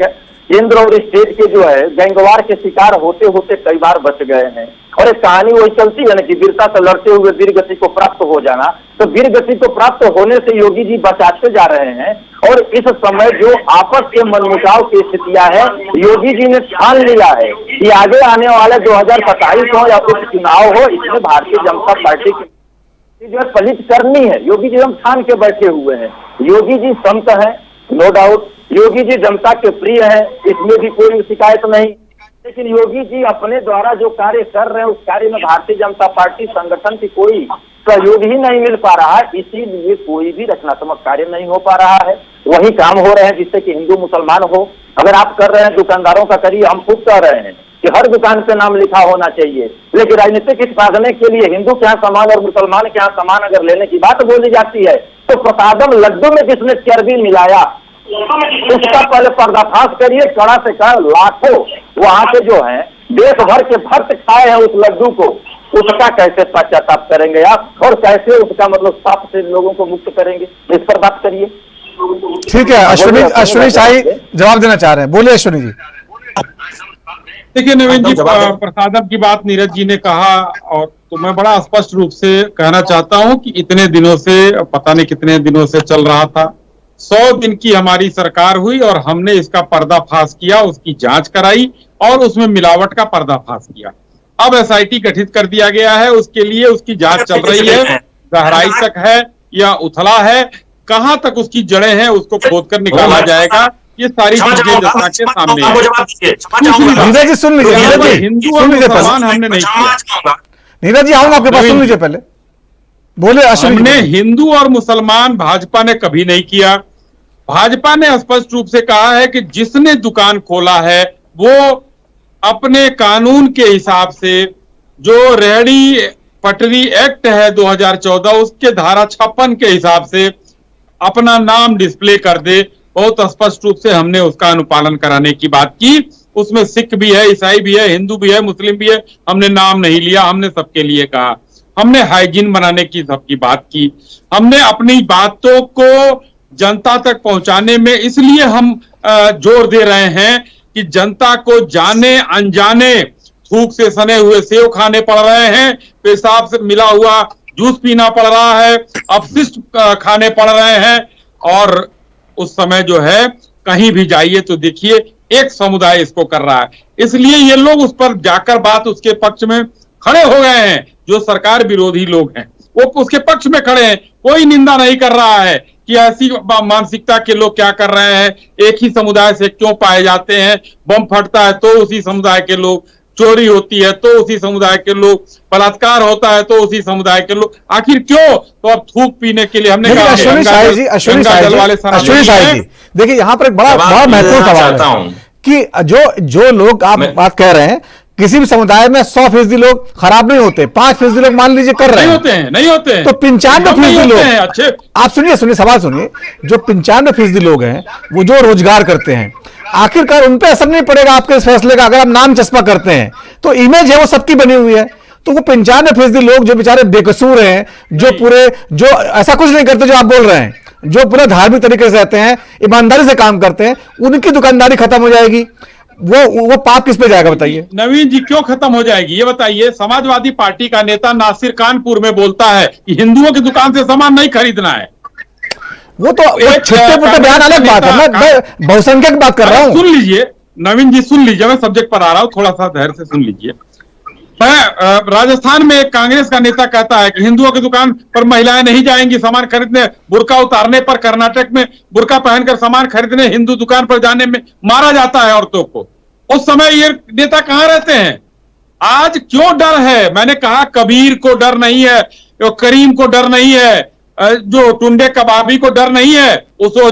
केंद्र और स्टेट के जो है गैंगवार के शिकार होते होते कई बार बच गए हैं। और एक कहानी वही चलती है ना कि वीरता से लड़ते हुए वीर गति को प्राप्त हो जाना, तो वीर गति को प्राप्त होने से योगी जी बचाते जा रहे हैं। और इस समय जो आपस के मनमुटाव की स्थितियां है, योगी जी ने ठान लिया है कि आगे आने वाले 2027 हो या कुछ चुनाव हो, इसमें भारतीय जनता पार्टी की जो है पलित करनी है। योगी जी हम ठान के बैठे हुए हैं। योगी जी संत है, नो डाउट, योगी जी जनता के प्रिय है, इसमें भी कोई शिकायत नहीं, लेकिन योगी जी अपने द्वारा जो कार्य कर रहे हैं उस कार्य में भारतीय जनता पार्टी संगठन की कोई सहयोग ही नहीं मिल पा रहा है, इसीलिए कोई भी रचनात्मक कार्य नहीं हो पा रहा है। वही काम हो रहे हैं जिससे कि हिंदू मुसलमान हो। अगर आप कर रहे हैं दुकानदारों का करिए, हम खुद कह रहे हैं कि हर दुकान पे नाम लिखा होना चाहिए, लेकिन राजनीतिक हित साधने के लिए हिंदू के यहाँ सामान और मुसलमान के यहाँ सामान अगर लेने की बात बोली जाती है, तो प्रसादम लड्डू में जिसने चर्बी मिलाया उसका पहले पर्दाफाश करिए। कड़ा से कड़ा लाखों वहां के जो हैं देश भर के भक्त खाए हैं उस लड्डू को, उसका कैसे पश्चाताप करेंगे आप, और कैसे उसका मतलब पाप से लोगों को मुक्त करेंगे, इस पर बात करिए। ठीक है, अश्विनी शाही जवाब देना चाह रहे हैं, बोलिए अश्विनी जी। देखिए नवीन जी, प्रसादम की बात नीरज जी ने कहा, और तो मैं बड़ा स्पष्ट रूप से कहना चाहता हूं कि इतने दिनों से, पता नहीं कितने दिनों से चल रहा था, 100 दिन की हमारी सरकार हुई और हमने इसका पर्दाफाश किया, उसकी जांच कराई और उसमें मिलावट का पर्दाफाश किया। अब एसआईटी गठित कर दिया गया है, उसके लिए उसकी जांच चल रही है, गहराई तक है या उथला है, कहां तक उसकी जड़ें हैं उसको खोद कर निकाला जाएगा। ये सारी चीजें जनता के सामने है। नीरज जी सुन लीजिए, हिंदू और मुसलमान हमने नहीं किया। नीरज जी आऊंगा आपके पास, सुन लीजिए पहले, बोले अश्विनी। हमने हिंदू और मुसलमान भाजपा ने कभी नहीं किया। भाजपा ने स्पष्ट रूप से कहा है कि जिसने दुकान खोला है वो अपने कानून के हिसाब से, जो रेहड़ी पटरी एक्ट है 2014 उसके धारा 56 के हिसाब से अपना नाम डिस्प्ले कर दे। बहुत स्पष्ट रूप से हमने उसका अनुपालन कराने की बात की। उसमें सिख भी है, ईसाई भी है, हिंदू भी है, मुस्लिम भी है, हमने नाम नहीं लिया, हमने सबके लिए कहा। हमने हाइजीन बनाने की सबकी बात की। हमने अपनी बातों को जनता तक पहुंचाने में इसलिए हम जोर दे रहे हैं कि जनता को जाने अनजाने थूक से सने हुए सेव खाने पड़ रहे हैं, पेशाब से मिला हुआ जूस पीना पड़ रहा है, अपशिष्ट खाने पड़ रहे हैं। और उस समय जो है कहीं भी जाइए तो देखिए एक समुदाय इसको कर रहा है, इसलिए ये लोग उस पर जाकर बात उसके पक्ष में खड़े हो गए हैं। जो सरकार विरोधी लोग हैं वो उसके पक्ष में खड़े हैं, कोई निंदा नहीं कर रहा है कि ऐसी मानसिकता के लोग क्या कर रहे हैं, एक ही समुदाय से क्यों पाए जाते हैं, बम फटता है तो उसी समुदाय के लोग, चोरी होती है तो उसी समुदाय के लोग, बलात्कार होता है तो उसी समुदाय के लोग, आखिर क्यों? तो अब थूक पीने के लिए हमने अश्विनी साई जी देखिए यहाँ पर एक बड़ा महत्वपूर्ण सवाल है कि जो लोग आप बात कह रहे हैं, किसी भी समुदाय में 100% लोग खराब नहीं होते, 5% लोग मान लीजिए कर रहे हैं, नहीं होते हैं, तो 95% लोग अच्छे। आप सुनिए सवाल सुनिए, जो 95% लोग हैं वो जो रोजगार करते हैं, आखिरकार उन पे असर नहीं पड़ेगा आपके इस फैसले का? अगर आप नाम चस्पा करते हैं तो इमेज है वो सबकी बनी हुई है, तो वो 95% लोग जो बेचारे बेकसूर हैं, जो ऐसा कुछ नहीं करते जो आप बोल रहे हैं, जो पूरा धार्मिक तरीके से रहते हैं, ईमानदारी से काम करते हैं, उनकी दुकानदारी खत्म हो जाएगी। वो पाप किस पे जाएगा बताइए? नवीन जी क्यों खत्म हो जाएगी ये बताइए। समाजवादी पार्टी का नेता नासिर कानपुर में बोलता है कि हिंदुओं की दुकान से सामान नहीं खरीदना है। वो तो एक छोटे मोटे बयान अलग बात है, मैं बहुसंख्यक बात कर रहा हूं। सुन लीजिए नवीन जी, सुन लीजिए, मैं सब्जेक्ट पर आ रहा हूं, थोड़ा सा धैर्य से सुन लीजिए। राजस्थान में एक कांग्रेस का नेता कहता है कि हिंदुओं की दुकान पर महिलाएं नहीं जाएंगी सामान खरीदने, बुर्का उतारने पर कर्नाटक में बुर्का पहनकर सामान खरीदने हिंदू दुकान पर जाने में मारा जाता है औरतों को। उस समय ये नेता कहां रहते हैं? आज क्यों डर है? मैंने कहा कबीर को डर नहीं है, करीम को डर नहीं है, जो टुंडे कबाबी को डर नहीं है, उसको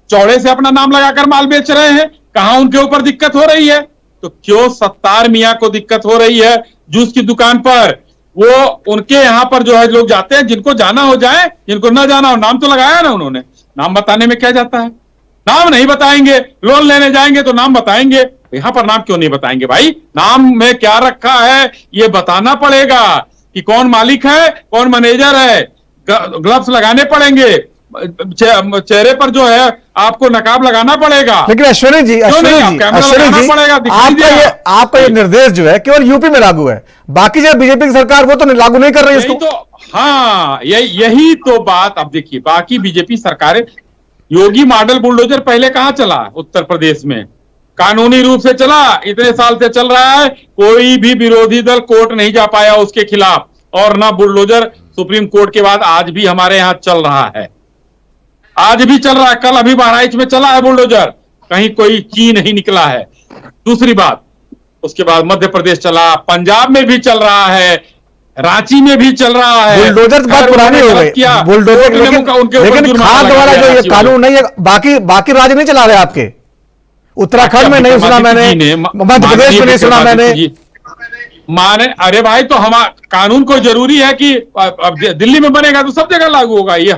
चौड़े से अपना नाम लगाकर माल बेच रहे हैं। कहां उनके ऊपर दिक्कत हो रही है? तो क्यों सत्तार मियां को दिक्कत हो रही है जूस की दुकान पर? वो उनके यहां पर जो है लोग जाते हैं, जिनको जाना हो जाए, जिनको ना जाना हो। नाम तो लगाया ना उन्होंने, नाम बताने में क्या जाता है? नाम नहीं बताएंगे, लोन लेने जाएंगे तो नाम बताएंगे, यहां पर नाम क्यों नहीं बताएंगे भाई? नाम में क्या रखा है ये बताना पड़ेगा कि कौन मालिक है, कौन मैनेजर है। ग्लव्स लगाने पड़ेंगे, चेहरे पर जो है आपको नकाब लगाना पड़ेगा। लेकिन अश्विनी जी आपका ये निर्देश जो है केवल यूपी में लागू है, बाकी जो बीजेपी की सरकार वो तो लागू नहीं कर रही है इसको। तो हाँ, यही तो बात। अब देखिए बाकी बीजेपी सरकारें, योगी मॉडल बुलडोजर पहले कहां चला? उत्तर प्रदेश में कानूनी रूप से चला, इतने साल से चल रहा है, कोई भी विरोधी दल कोर्ट नहीं जा पाया उसके खिलाफ, और ना बुलडोजर सुप्रीम कोर्ट के बाद आज भी हमारे यहां चल रहा है, आज भी चल रहा है। कल अभी बहराइच में चला है बुलडोजर, कहीं कोई की नहीं निकला है। दूसरी बात, उसके बाद मध्य प्रदेश चला, पंजाब में भी चल रहा है, रांची में भी चल रहा है। बुलडोजर बात पुरानी हो गई, बुलडोजर लेकिन खाद वाला जो ये कानून नहीं है, बाकी राज्य नहीं चला रहे आपके। उत्तराखंड में नहीं सुना मैंने, मध्य प्रदेश में नहीं सुना मैंने। माने अरे भाई, तो हम कानून को जरूरी है कि अब दिल्ली में बनेगा तो सब जगह लागू होगा, ये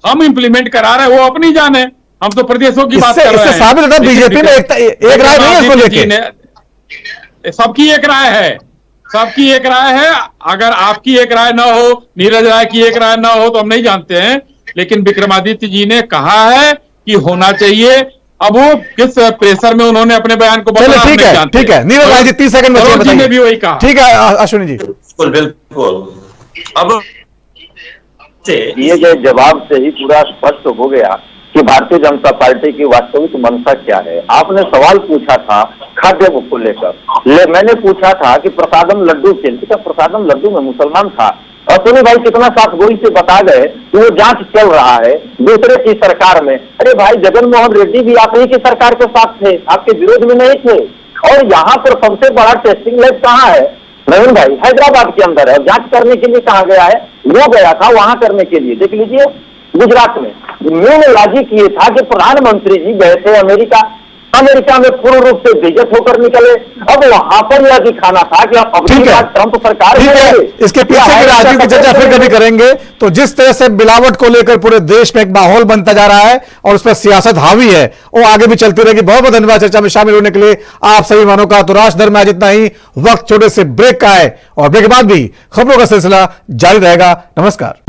हम इंप्लीमेंट करा रहे हैं, वो अपनी जान है। हम तो प्रदेशों की बात कर रहे हैं। साबित होता है बीजेपी में एक राय नहीं है इसको लेके। सबकी एक राय है, सबकी एक राय है। अगर आपकी एक राय ना हो, नीरज राय की एक राय ना हो तो हम नहीं जानते हैं, लेकिन विक्रमादित्य जी ने कहा है कि होना चाहिए। अब वो किस प्रेशर में उन्होंने अपने बयान को बदला, ठीक है नीरज राय जी 30 सेकंड में जी ने भी वही कहा। ठीक है अश्विनी जी, बिल्कुल। अब दिए गए जवाब से ही पूरा स्पष्ट हो गया कि भारतीय जनता पार्टी की वास्तविक मंशा क्या है। आपने सवाल पूछा था खाद्य को लेकर, मैंने पूछा था कि प्रसादम लड्डू के लिए, प्रसादम लड्डू में मुसलमान था, और सुनी भाई कितना साफ गोई से बता गए कि वो जांच चल रहा है दूसरे की सरकार में। अरे भाई, जगन मोहन रेड्डी भी आप ही की सरकार के साथ थे, आपके विरोध में नहीं थे। और यहाँ पर सबसे बड़ा टेस्टिंग लैब कहाँ है नवीन भाई? हैदराबाद के अंदर है। जांच करने के लिए कहाँ गया है? वो गया था वहां करने के लिए। देख लीजिए गुजरात में मेन लॉजिक ये था कि प्रधानमंत्री जी गए थे अमेरिका में पूर्ण रूप से बेइज्जत होकर निकले। अब वहां पर यह दिखाना था कि अब ट्रंप सरकार इसके पीछे की राजनीति की चर्चा फिर कभी करेंगे। तो जिस तरह से मिलावट को लेकर पूरे देश में एक माहौल बनता जा रहा है और उस पर सियासत हावी है, वो आगे भी चलती रहेगी। बहुत बहुत धन्यवाद चर्चा में शामिल होने के लिए आप सभी मानों का। तो राष्ट्र में आज इतना ही, वक्त छोटे से ब्रेक का है और ब्रेक के बाद भी खबरों का सिलसिला जारी रहेगा। नमस्कार।